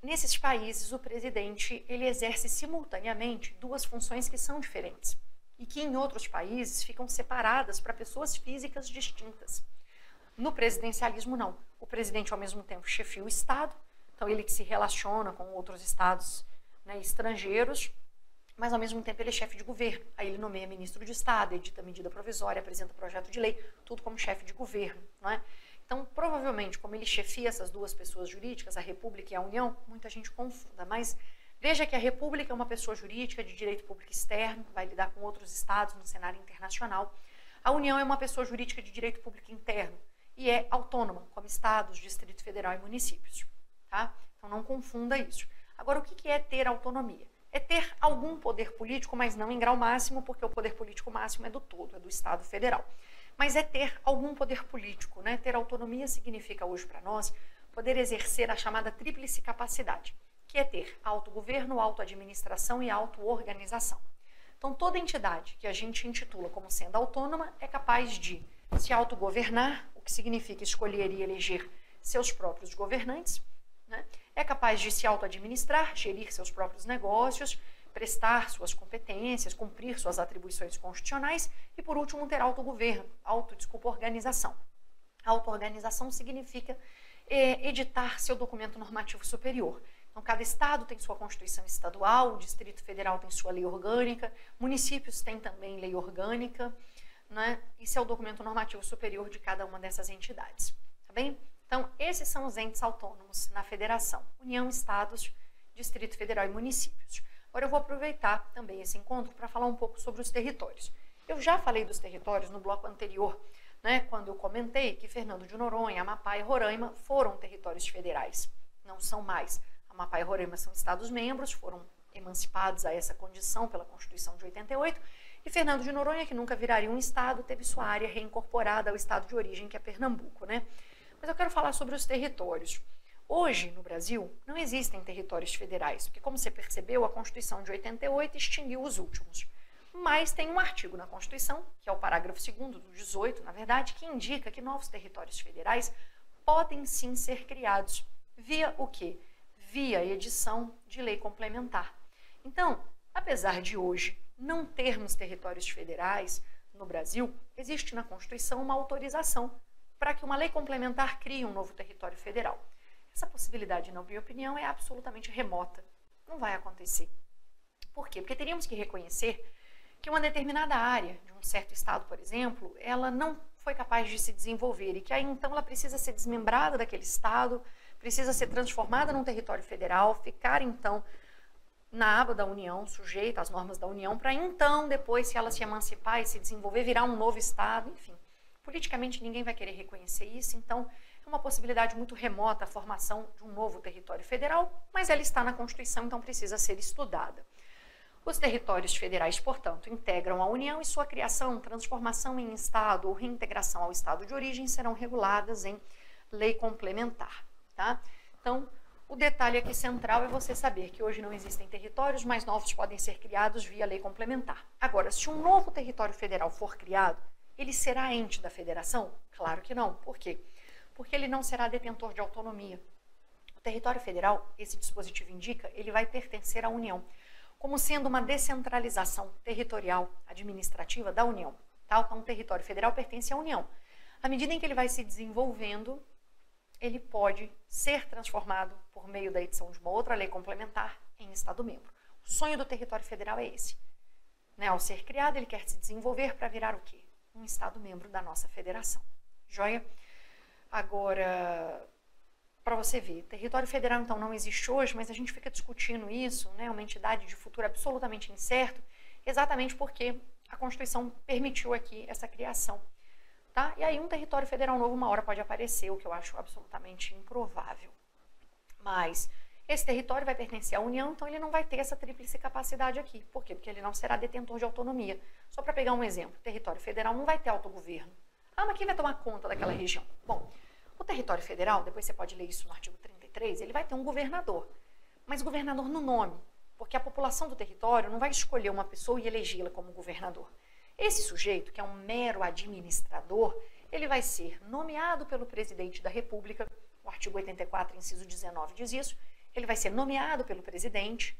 Nesses países, o presidente ele exerce simultaneamente duas funções que são diferentes e que em outros países ficam separadas para pessoas físicas distintas. No presidencialismo, não. O presidente, ao mesmo tempo, chefia o Estado, então ele que se relaciona com outros estados, né, estrangeiros, mas ao mesmo tempo ele é chefe de governo. Aí ele nomeia ministro de Estado, edita medida provisória, apresenta projeto de lei, tudo como chefe de governo, não é? Então, provavelmente, como ele chefia essas duas pessoas jurídicas, a República e a União, muita gente confunda, mas veja que a República é uma pessoa jurídica de direito público externo, vai lidar com outros estados no cenário internacional. A União é uma pessoa jurídica de direito público interno e é autônoma, como estados, Distrito Federal e municípios. Tá? Então, não confunda isso. Agora, o que é ter autonomia? É ter algum poder político, mas não em grau máximo, porque o poder político máximo é do todo, é do Estado Federal. Mas é ter algum poder político, né? Ter autonomia significa hoje para nós poder exercer a chamada tríplice capacidade, que é ter autogoverno, autoadministração e autoorganização. Então, toda entidade que a gente intitula como sendo autônoma é capaz de se autogovernar, o que significa escolher e eleger seus próprios governantes, né? É capaz de se autoadministrar, gerir seus próprios negócios, prestar suas competências, cumprir suas atribuições constitucionais e, por último, ter autogoverno, organização. Autoorganização significa editar seu documento normativo superior. Então, cada estado tem sua Constituição estadual, o Distrito Federal tem sua lei orgânica, municípios têm também lei orgânica, né? Isso é o documento normativo superior de cada uma dessas entidades, tá bem? Então, esses são os entes autônomos na federação: União, Estados, Distrito Federal e municípios. Agora eu vou aproveitar também esse encontro para falar um pouco sobre os territórios. Eu já falei dos territórios no bloco anterior, né, quando eu comentei que Fernando de Noronha, Amapá e Roraima foram territórios federais. Não são mais. Amapá e Roraima são estados-membros, foram emancipados a essa condição pela Constituição de 88, e Fernando de Noronha, que nunca viraria um estado, teve sua área reincorporada ao estado de origem, que é Pernambuco, né? Mas eu quero falar sobre os territórios. Hoje, no Brasil, não existem territórios federais, porque, como você percebeu, a Constituição de 88 extinguiu os últimos. Mas tem um artigo na Constituição, que é o parágrafo 2º do 18, na verdade, que indica que novos territórios federais podem sim ser criados via o quê? Via edição de lei complementar. Então, apesar de hoje não termos territórios federais no Brasil, existe na Constituição uma autorização para que uma lei complementar crie um novo território federal. Essa possibilidade, na minha opinião, é absolutamente remota. Não vai acontecer. Por quê? Porque teríamos que reconhecer que uma determinada área de um certo estado, por exemplo, ela não foi capaz de se desenvolver e que aí então ela precisa ser desmembrada daquele estado, precisa ser transformada num território federal, ficar então na aba da União, sujeita às normas da União, para então, depois, se ela se emancipar e se desenvolver, virar um novo estado, enfim. Politicamente ninguém vai querer reconhecer isso, então é uma possibilidade muito remota a formação de um novo território federal, mas ela está na Constituição, então precisa ser estudada. Os territórios federais, portanto, integram a União e sua criação, transformação em Estado ou reintegração ao Estado de origem serão reguladas em lei complementar, tá? Então, o detalhe aqui central é você saber que hoje não existem territórios, mas novos podem ser criados via lei complementar. Agora, se um novo território federal for criado, ele será ente da federação? Claro que não. Por quê? Porque ele não será detentor de autonomia. O território federal, esse dispositivo indica, ele vai pertencer à União, como sendo uma descentralização territorial administrativa da União. Tá? Então, o território federal pertence à União. À medida em que ele vai se desenvolvendo, ele pode ser transformado por meio da edição de uma outra lei complementar em Estado-membro. O sonho do território federal é esse. Né? Ao ser criado, ele quer se desenvolver para virar o quê? Um Estado-membro da nossa federação. Joia? Agora, para você ver, território federal então não existe hoje, mas a gente fica discutindo isso, né? Uma entidade de futuro absolutamente incerto, exatamente porque a Constituição permitiu aqui essa criação. Tá? E aí um território federal novo uma hora pode aparecer, o que eu acho absolutamente improvável. Mas esse território vai pertencer à União, então ele não vai ter essa tríplice capacidade aqui. Por quê? Porque ele não será detentor de autonomia. Só para pegar um exemplo, o território federal não vai ter autogoverno. Ah, mas quem vai tomar conta daquela região? Bom, o território federal, depois você pode ler isso no artigo 33, ele vai ter um governador. Mas governador no nome, porque a população do território não vai escolher uma pessoa e elegê-la como governador. Esse sujeito, que é um mero administrador, ele vai ser nomeado pelo presidente da República, o artigo 84, inciso 19 diz isso, ele vai ser nomeado pelo presidente,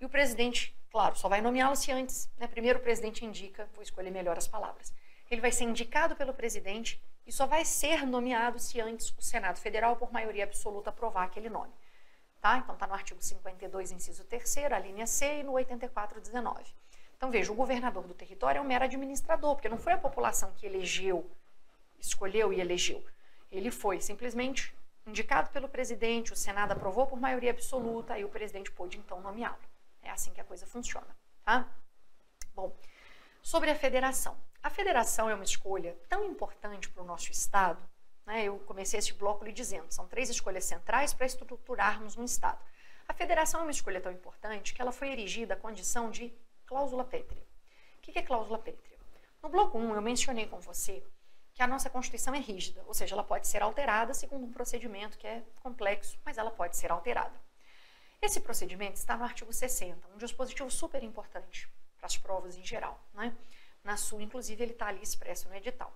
e o presidente, claro, só vai nomeá-lo se antes, né? Primeiro o presidente indica, vou escolher melhor as palavras, ele vai ser indicado pelo presidente e só vai ser nomeado se antes o Senado Federal, por maioria absoluta, aprovar aquele nome. Tá? Então está no artigo 52, inciso 3º, a linha C, e no 84, 19. Então, veja, o governador do território é um mero administrador, porque não foi a população que elegeu, escolheu e elegeu. Ele foi simplesmente indicado pelo presidente, o Senado aprovou por maioria absoluta, e o presidente pôde, então, nomeá-lo. É assim que a coisa funciona. Tá? Bom, sobre a federação. A federação é uma escolha tão importante para o nosso Estado, né? Eu comecei esse bloco lhe dizendo, são 3 escolhas centrais para estruturarmos um Estado. A federação é uma escolha tão importante que ela foi erigida à condição de cláusula pétrea. O que é cláusula pétrea? No bloco 1, eu mencionei com você que a nossa Constituição é rígida, ou seja, ela pode ser alterada segundo um procedimento que é complexo, mas ela pode ser alterada. Esse procedimento está no artigo 60, um dispositivo super importante para as provas em geral, né? Na sua, inclusive, ele está ali expresso no edital.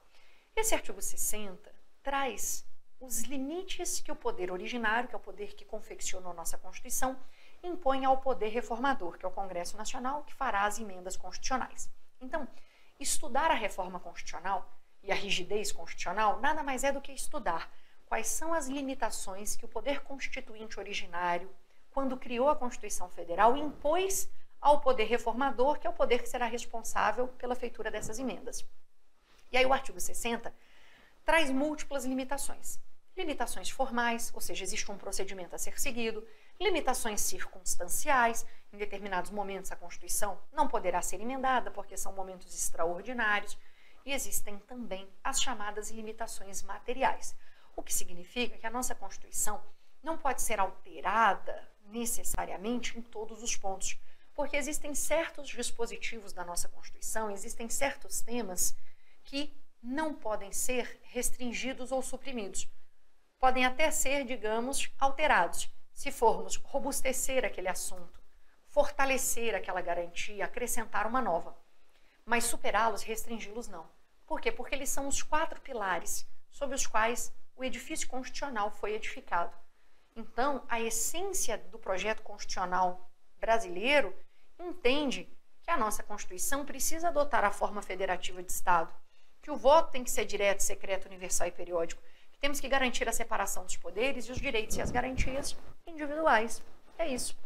Esse artigo 60 traz os limites que o poder originário, que é o poder que confeccionou a nossa Constituição, impõe ao poder reformador, que é o Congresso Nacional, que fará as emendas constitucionais. Então, estudar a reforma constitucional e a rigidez constitucional nada mais é do que estudar quais são as limitações que o poder constituinte originário, quando criou a Constituição Federal, impôs ao poder reformador, que é o poder que será responsável pela feitura dessas emendas. E aí o artigo 60 traz múltiplas limitações. Limitações formais, ou seja, existe um procedimento a ser seguido, limitações circunstanciais, em determinados momentos a Constituição não poderá ser emendada porque são momentos extraordinários, e existem também as chamadas limitações materiais, o que significa que a nossa Constituição não pode ser alterada necessariamente em todos os pontos, porque existem certos dispositivos da nossa Constituição, existem certos temas que não podem ser restringidos ou suprimidos. Podem até ser, digamos, alterados, se formos robustecer aquele assunto, fortalecer aquela garantia, acrescentar uma nova. Mas superá-los, restringi-los não. Por quê? Porque eles são os 4 pilares sobre os quais o edifício constitucional foi edificado. Então, a essência do projeto constitucional brasileiro entende que a nossa Constituição precisa adotar a forma federativa de Estado, que o voto tem que ser direto, secreto, universal e periódico, que temos que garantir a separação dos poderes e os direitos e as garantias individuais. É isso.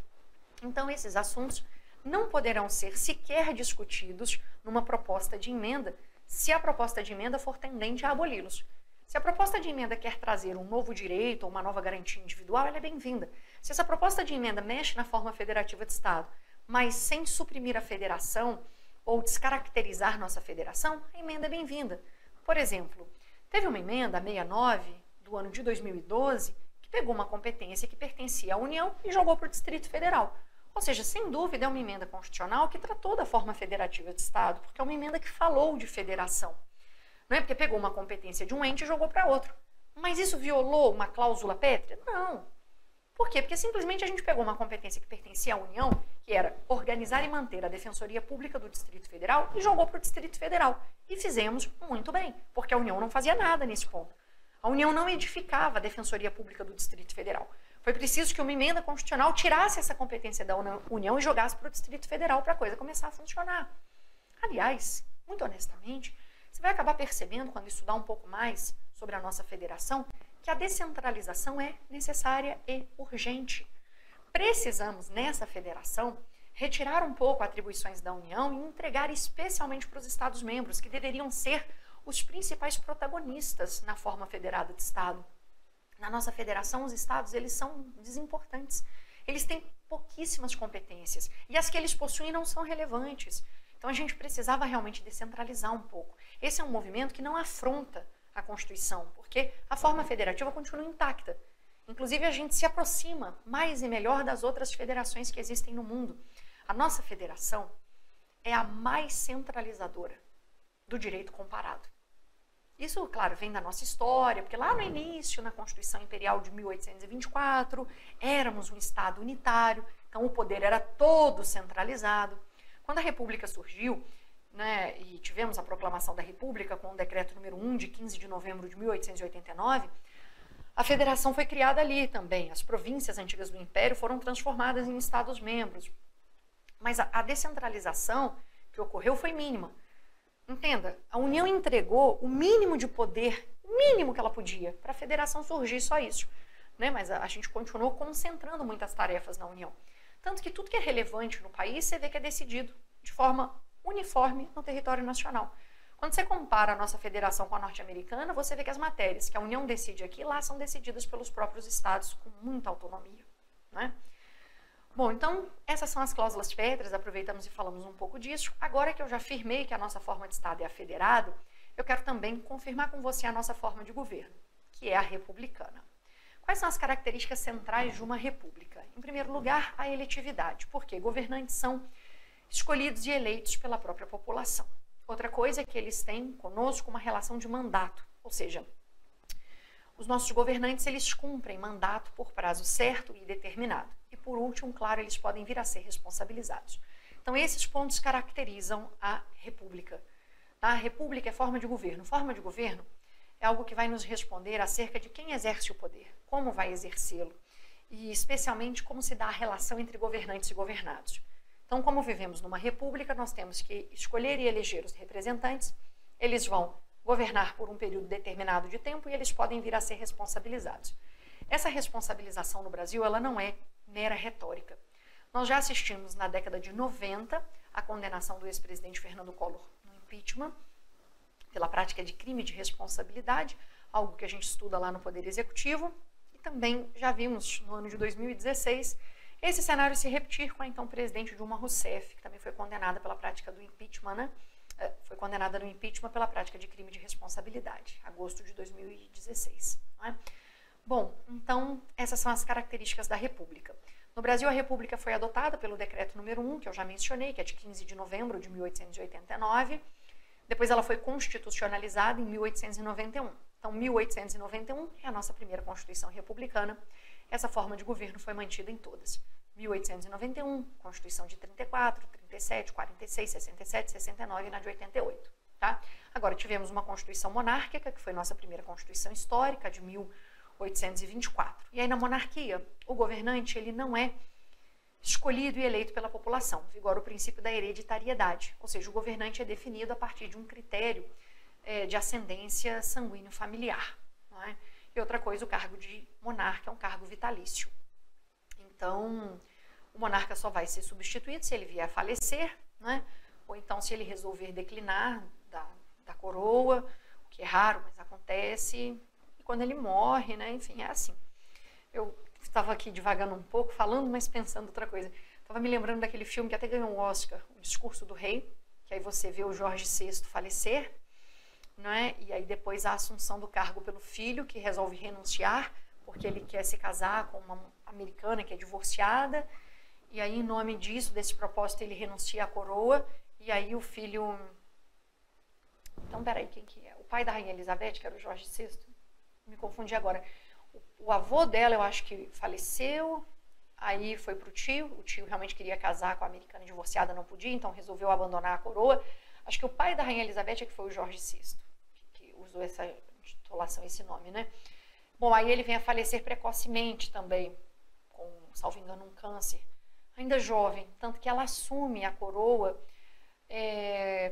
Então, esses assuntos não poderão ser sequer discutidos numa proposta de emenda se a proposta de emenda for tendente a aboli-los. Se a proposta de emenda quer trazer um novo direito ou uma nova garantia individual, ela é bem-vinda. Se essa proposta de emenda mexe na forma federativa de Estado, mas sem suprimir a federação ou descaracterizar nossa federação, a emenda é bem-vinda. Por exemplo, teve uma emenda, a 69, do ano de 2012, que pegou uma competência que pertencia à União e jogou para o Distrito Federal. Ou seja, sem dúvida é uma emenda constitucional que tratou da forma federativa de Estado, porque é uma emenda que falou de federação. Não é porque pegou uma competência de um ente e jogou para outro. Mas isso violou uma cláusula pétrea? Não. Por quê? Porque simplesmente a gente pegou uma competência que pertencia à União, que era organizar e manter a Defensoria Pública do Distrito Federal, e jogou para o Distrito Federal. E fizemos muito bem, porque a União não fazia nada nesse ponto. A União não edificava a Defensoria Pública do Distrito Federal. Foi preciso que uma emenda constitucional tirasse essa competência da União e jogasse para o Distrito Federal para a coisa começar a funcionar. Aliás, muito honestamente, você vai acabar percebendo, quando estudar um pouco mais sobre a nossa federação, que a descentralização é necessária e urgente. Precisamos, nessa federação, retirar um pouco atribuições da União e entregar especialmente para os Estados-membros, que deveriam ser os principais protagonistas na forma federada de Estado. Na nossa federação, os Estados, eles são desimportantes. Eles têm pouquíssimas competências e as que eles possuem não são relevantes. Então a gente precisava realmente descentralizar um pouco. Esse é um movimento que não afronta a Constituição, porque a forma federativa continua intacta. Inclusive a gente se aproxima mais e melhor das outras federações que existem no mundo. A nossa federação é a mais centralizadora do direito comparado. Isso, claro, vem da nossa história, porque lá no início, na Constituição Imperial de 1824, éramos um Estado unitário, então o poder era todo centralizado. Quando a República surgiu, né, e tivemos a proclamação da República com o decreto número 1 de 15 de novembro de 1889, a federação foi criada ali também. As províncias antigas do Império foram transformadas em Estados-membros. Mas a descentralização que ocorreu foi mínima. Entenda, a União entregou o mínimo de poder, o mínimo que ela podia, para a federação surgir, só isso. Né? Mas a gente continuou concentrando muitas tarefas na União. Tanto que tudo que é relevante no país, você vê que é decidido de forma uniforme no território nacional. Quando você compara a nossa federação com a norte-americana, você vê que as matérias que a União decide aqui, lá são decididas pelos próprios estados com muita autonomia. Né? Bom, então, essas são as cláusulas pétreas, aproveitamos e falamos um pouco disso. Agora que eu já afirmei que a nossa forma de Estado é a federado, eu quero também confirmar com você a nossa forma de governo, que é a republicana. Quais são as características centrais de uma república? Em primeiro lugar, a eletividade, porque governantes são escolhidos e eleitos pela própria população. Outra coisa é que eles têm conosco uma relação de mandato, ou seja, os nossos governantes, eles cumprem mandato por prazo certo e determinado. E por último, claro, eles podem vir a ser responsabilizados. Então, esses pontos caracterizam a república. A república é forma de governo. Forma de governo é algo que vai nos responder acerca de quem exerce o poder, como vai exercê-lo e, especialmente, como se dá a relação entre governantes e governados. Então, como vivemos numa república, nós temos que escolher e eleger os representantes, eles vão governar por um período determinado de tempo e eles podem vir a ser responsabilizados. Essa responsabilização no Brasil, ela não é mera retórica. Nós já assistimos na década de 90 a condenação do ex-presidente Fernando Collor no impeachment, pela prática de crime de responsabilidade, algo que a gente estuda lá no Poder Executivo, e também já vimos no ano de 2016 esse cenário se repetir com a então presidente Dilma Rousseff, que também foi condenada pela prática do impeachment, né? Foi condenada no impeachment pela prática de crime de responsabilidade, agosto de 2016. Né? Bom, então essas são as características da República. No Brasil, a República foi adotada pelo decreto número 1, que eu já mencionei, que é de 15 de novembro de 1889. Depois ela foi constitucionalizada em 1891. Então, 1891 é a nossa primeira Constituição republicana. Essa forma de governo foi mantida em todas. 1891, Constituição de 34, 37, 46, 67, 69 e na de 88. Tá? Agora, tivemos uma Constituição monárquica, que foi nossa primeira Constituição histórica, de 1824. E aí, na monarquia, o governante ele não é escolhido e eleito pela população. Vigora o princípio da hereditariedade, ou seja, o governante é definido a partir de um critério de ascendência sanguíneo familiar. Não é? E outra coisa, o cargo de monarca é um cargo vitalício. Então, o monarca só vai ser substituído se ele vier a falecer, né? Ou então se ele resolver declinar da coroa, o que é raro, mas acontece, e quando ele morre, né? Enfim, é assim. Eu estava aqui divagando um pouco, falando, mas pensando outra coisa. Estava me lembrando daquele filme que até ganhou um Oscar, O Discurso do Rei, que aí você vê o Jorge VI falecer, né? E aí depois a assunção do cargo pelo filho, que resolve renunciar, porque ele quer se casar com uma americana que é divorciada, e aí em nome disso, desse propósito, ele renuncia à coroa, e aí o filho... Então, peraí, quem que é? O pai da Rainha Elizabeth, que era o Jorge VI? Me confundi agora. O avô dela, eu acho que faleceu, aí foi pro tio, o tio realmente queria casar com a americana divorciada, não podia, então resolveu abandonar a coroa. Acho que o pai da Rainha Elizabeth é que foi o Jorge VI, que usou essa titulação, esse nome, né? Bom, aí ele vem a falecer precocemente também, com, salvo engano, um câncer, ainda jovem, tanto que ela assume a coroa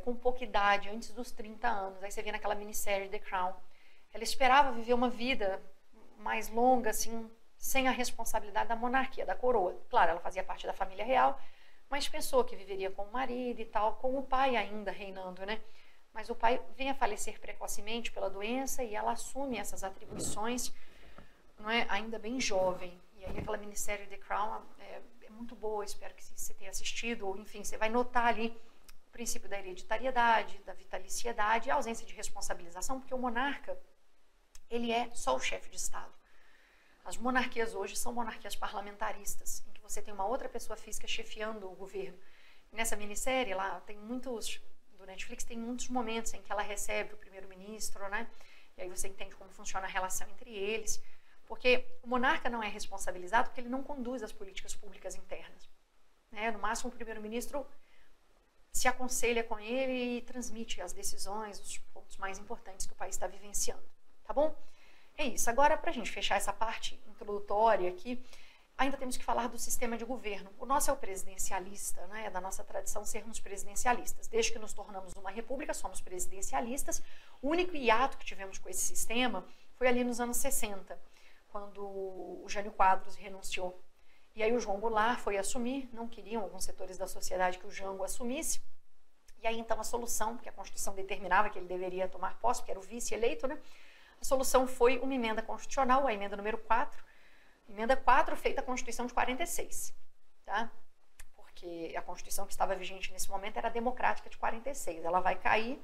com pouca idade, antes dos 30 anos. Aí você vê naquela minissérie The Crown. Ela esperava viver uma vida mais longa, assim, sem a responsabilidade da monarquia, da coroa. Claro, ela fazia parte da família real, mas pensou que viveria com o marido e tal, com o pai ainda reinando, né? Mas o pai vem a falecer precocemente pela doença e ela assume essas atribuições, não é? Ainda bem jovem. E aí aquela minissérie The Crown é muito boa, espero que você tenha assistido, ou enfim, você vai notar ali o princípio da hereditariedade, da vitaliciedade e a ausência de responsabilização, porque o monarca, ele é só o chefe de Estado. As monarquias hoje são monarquias parlamentaristas, em que você tem uma outra pessoa física chefiando o governo. E nessa minissérie, lá tem muitos, do Netflix, tem muitos momentos em que ela recebe o primeiro-ministro, né? E aí você entende como funciona a relação entre eles. Porque o monarca não é responsabilizado porque ele não conduz as políticas públicas internas. Né? No máximo, o primeiro-ministro se aconselha com ele e transmite as decisões, os pontos mais importantes que o país está vivenciando. Tá bom? É isso. Agora, para a gente fechar essa parte introdutória aqui, ainda temos que falar do sistema de governo. O nosso é o presidencialista, né? É da nossa tradição sermos presidencialistas. Desde que nos tornamos uma república, somos presidencialistas. O único hiato que tivemos com esse sistema foi ali nos anos 60, quando o Jânio Quadros renunciou. E aí o João Goulart foi assumir, não queriam alguns setores da sociedade que o Jango assumisse. E aí então a solução, porque a Constituição determinava que ele deveria tomar posse, porque era o vice-eleito, né? A solução foi uma emenda constitucional, a emenda número 4, emenda 4 feita a Constituição de 46, tá? Porque a Constituição que estava vigente nesse momento era a democrática de 46, ela vai cair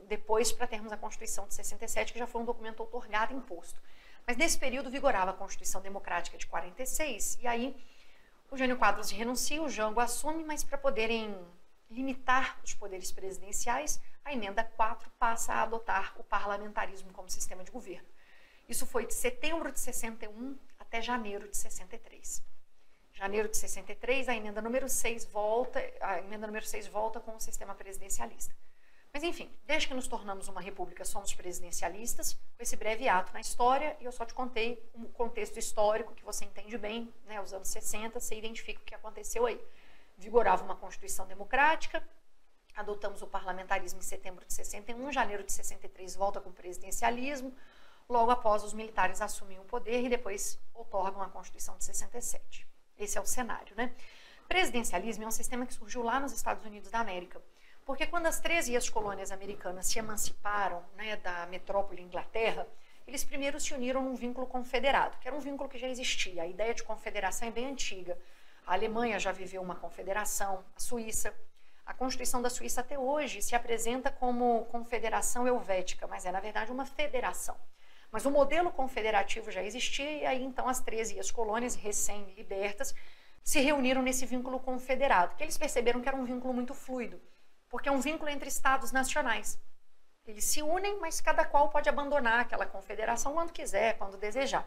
depois para termos a Constituição de 67, que já foi um documento outorgado e imposto. Mas nesse período vigorava a Constituição Democrática de 46, e aí o Jânio Quadros renuncia, o Jango assume, mas para poderem limitar os poderes presidenciais, a emenda 4 passa a adotar o parlamentarismo como sistema de governo. Isso foi de setembro de 61 até janeiro de 63. Janeiro de 63, a emenda número 6 volta com o sistema presidencialista. Mas enfim, desde que nos tornamos uma república, somos presidencialistas, com esse breve ato na história, e eu só te contei um contexto histórico que você entende bem, né, os anos 60, você identifica o que aconteceu aí. Vigorava uma Constituição democrática, adotamos o parlamentarismo em setembro de 61, janeiro de 63 volta com o presidencialismo, logo após os militares assumem o poder e depois outorgam a Constituição de 67. Esse é o cenário, né? Presidencialismo é um sistema que surgiu lá nos Estados Unidos da América, Porque quando as 13 colônias americanas se emanciparam, né, da metrópole Inglaterra, eles primeiro se uniram num vínculo confederado, que era um vínculo que já existia. A ideia de confederação é bem antiga. A Alemanha já viveu uma confederação, a Suíça. A Constituição da Suíça até hoje se apresenta como Confederação Helvética, mas é na verdade uma federação. Mas o modelo confederativo já existia e aí então as 13 colônias recém-libertas se reuniram nesse vínculo confederado, que eles perceberam que era um vínculo muito fluido, porque é um vínculo entre estados nacionais. Eles se unem, mas cada qual pode abandonar aquela confederação quando quiser, quando desejar.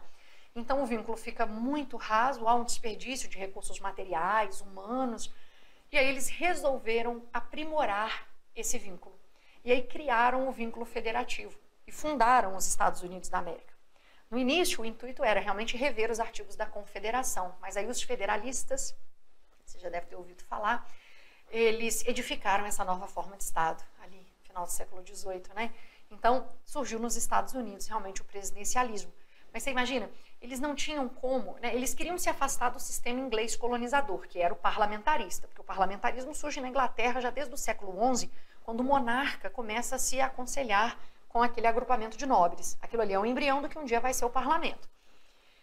Então o vínculo fica muito raso, há um desperdício de recursos materiais, humanos, e aí eles resolveram aprimorar esse vínculo. E aí criaram o vínculo federativo e fundaram os Estados Unidos da América. No início, o intuito era realmente rever os artigos da Confederação, mas aí os federalistas, você já deve ter ouvido falar, eles edificaram essa nova forma de Estado, ali no final do século XVIII, né? Então, surgiu nos Estados Unidos realmente o presidencialismo. Mas você imagina, eles não tinham como, né? Eles queriam se afastar do sistema inglês colonizador, que era o parlamentarista, porque o parlamentarismo surge na Inglaterra já desde o século XI, quando o monarca começa a se aconselhar com aquele agrupamento de nobres. Aquilo ali é um embrião do que um dia vai ser o parlamento.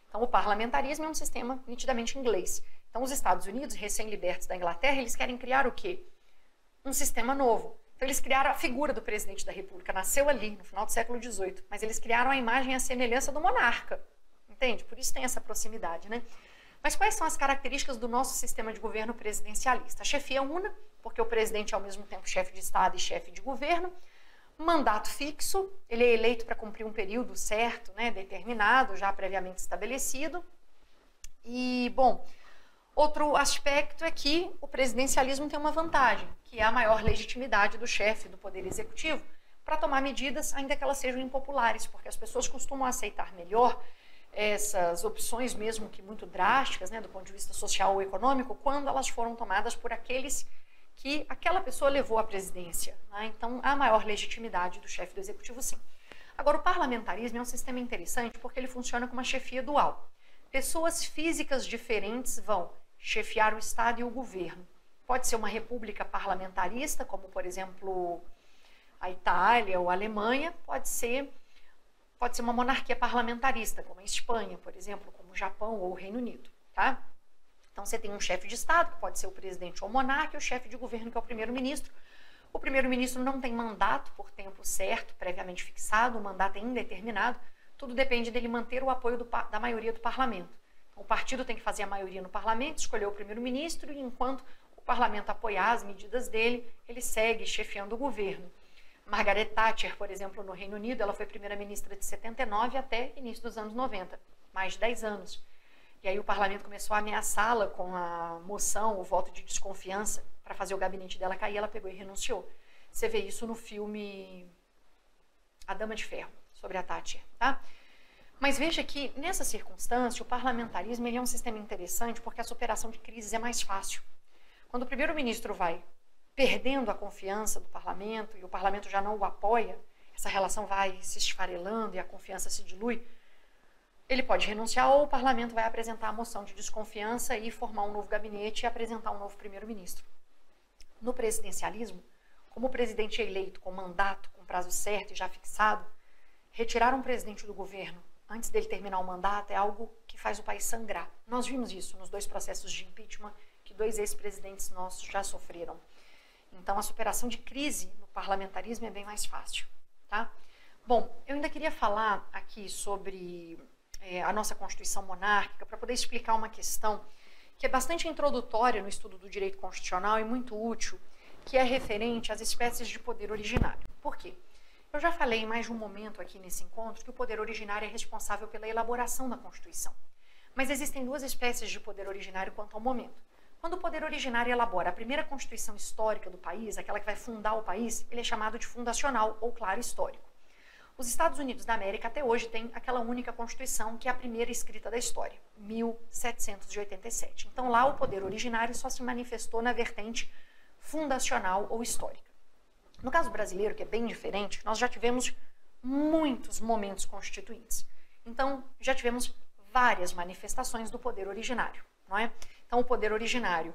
Então, o parlamentarismo é um sistema nitidamente inglês. Então, os Estados Unidos, recém-libertos da Inglaterra, eles querem criar o quê? Um sistema novo. Então, eles criaram a figura do presidente da República. Nasceu ali, no final do século XVIII. Mas eles criaram a imagem e a semelhança do monarca. Entende? Por isso tem essa proximidade, né? Mas quais são as características do nosso sistema de governo presidencialista? A chefia una, porque o presidente é ao mesmo tempo chefe de Estado e chefe de governo. Mandato fixo, ele é eleito para cumprir um período certo, né, determinado, já previamente estabelecido. E, bom, outro aspecto é que o presidencialismo tem uma vantagem, que é a maior legitimidade do chefe do Poder Executivo para tomar medidas, ainda que elas sejam impopulares, porque as pessoas costumam aceitar melhor essas opções, mesmo que muito drásticas, né, do ponto de vista social ou econômico, quando elas foram tomadas por aqueles que aquela pessoa levou à presidência, né? Então, há maior legitimidade do chefe do executivo, sim. Agora, o parlamentarismo é um sistema interessante porque ele funciona com uma chefia dual. Pessoas físicas diferentes vão chefiar o Estado e o governo. Pode ser uma república parlamentarista, como, por exemplo, a Itália ou a Alemanha, pode ser uma monarquia parlamentarista, como a Espanha, por exemplo, como o Japão ou o Reino Unido, tá? Então, você tem um chefe de Estado, que pode ser o presidente ou o monarca, e o chefe de governo, que é o primeiro-ministro. O primeiro-ministro não tem mandato por tempo certo, previamente fixado, o mandato é indeterminado, tudo depende dele manter o apoio da maioria do parlamento. Então, o partido tem que fazer a maioria no parlamento, escolher o primeiro-ministro, e enquanto o parlamento apoiar as medidas dele, ele segue chefiando o governo. Margaret Thatcher, por exemplo, no Reino Unido, ela foi primeira-ministra de 79 até início dos anos 90, mais de 10 anos. E aí o parlamento começou a ameaçá-la com a moção, o voto de desconfiança, para fazer o gabinete dela cair, ela pegou e renunciou. Você vê isso no filme A Dama de Ferro, sobre a Thatcher, tá? Mas veja que, nessa circunstância, o parlamentarismo ele é um sistema interessante porque a superação de crises é mais fácil. Quando o primeiro-ministro vai perdendo a confiança do parlamento e o parlamento já não o apoia, essa relação vai se esfarelando e a confiança se dilui, ele pode renunciar ou o parlamento vai apresentar a moção de desconfiança e formar um novo gabinete e apresentar um novo primeiro-ministro. No presidencialismo, como o presidente é eleito com mandato, com prazo certo e já fixado, retirar um presidente do governo antes dele terminar o mandato é algo que faz o país sangrar. Nós vimos isso nos 2 processos de impeachment que 2 ex-presidentes nossos já sofreram. Então, a superação de crise no parlamentarismo é bem mais fácil, tá? Bom, eu ainda queria falar aqui sobre a nossa Constituição monárquica para poder explicar uma questão que é bastante introdutória no estudo do direito constitucional e muito útil, que é referente às espécies de poder originário. Por quê? Eu já falei em mais de um momento aqui nesse encontro que o poder originário é responsável pela elaboração da Constituição. Mas existem 2 espécies de poder originário quanto ao momento. Quando o poder originário elabora a primeira Constituição histórica do país, aquela que vai fundar o país, ele é chamado de fundacional ou claro histórico. Os Estados Unidos da América até hoje têm aquela única Constituição que é a primeira escrita da história, 1787. Então lá o poder originário só se manifestou na vertente fundacional ou histórica. No caso brasileiro, que é bem diferente, nós já tivemos muitos momentos constituintes. Então já tivemos várias manifestações do poder originário, não é? Então o poder originário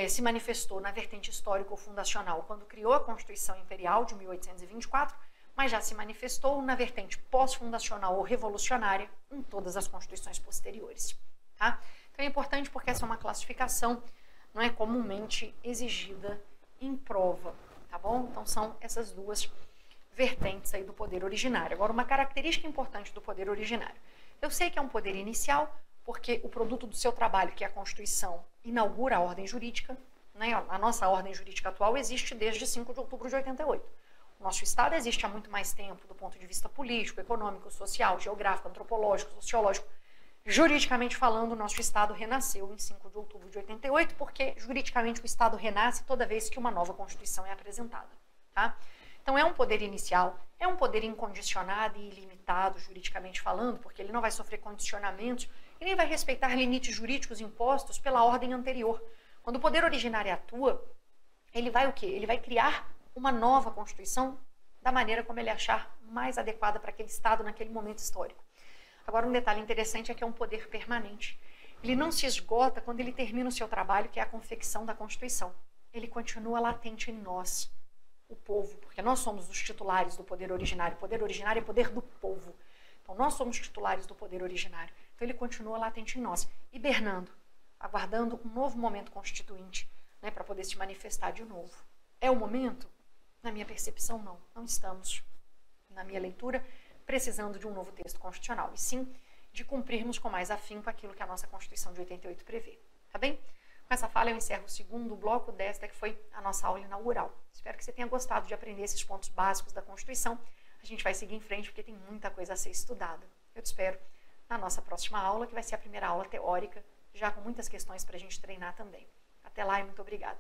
se manifestou na vertente histórico fundacional quando criou a Constituição Imperial de 1824, mas já se manifestou na vertente pós-fundacional ou revolucionária em todas as constituições posteriores. Tá? Então é importante porque essa é uma classificação, não é comumente exigida em prova, tá bom? Então são essas duas vertentes aí do poder originário. Agora, uma característica importante do poder originário. Eu sei que é um poder inicial, porque o produto do seu trabalho, que é a Constituição, inaugura a ordem jurídica, né? A nossa ordem jurídica atual existe desde 5 de outubro de 88. O nosso Estado existe há muito mais tempo do ponto de vista político, econômico, social, geográfico, antropológico, sociológico. Juridicamente falando, o nosso Estado renasceu em 5 de outubro de 88, porque juridicamente o Estado renasce toda vez que uma nova Constituição é apresentada. Tá? Então é um poder inicial, é um poder incondicionado e ilimitado, juridicamente falando, porque ele não vai sofrer condicionamentos e nem vai respeitar limites jurídicos impostos pela ordem anterior. Quando o poder originário atua, ele vai o quê? Ele vai criar uma nova Constituição da maneira como ele achar mais adequada para aquele Estado naquele momento histórico. Agora, um detalhe interessante é que é um poder permanente. Ele não se esgota quando ele termina o seu trabalho, que é a confecção da Constituição. Ele continua latente em nós, o povo, porque nós somos os titulares do poder originário. O poder originário é poder do povo. Então, nós somos titulares do poder originário. Então, ele continua latente em nós, hibernando, aguardando um novo momento constituinte, né, para poder se manifestar de novo. É o momento? Na minha percepção, não. Não estamos, na minha leitura, precisando de um novo texto constitucional, e sim de cumprirmos com mais afinco aquilo que a nossa Constituição de 88 prevê. Tá bem? Com essa fala eu encerro o segundo bloco desta que foi a nossa aula inaugural. Espero que você tenha gostado de aprender esses pontos básicos da Constituição. A gente vai seguir em frente porque tem muita coisa a ser estudada. Eu te espero na nossa próxima aula, que vai ser a primeira aula teórica, já com muitas questões para a gente treinar também. Até lá e muito obrigada.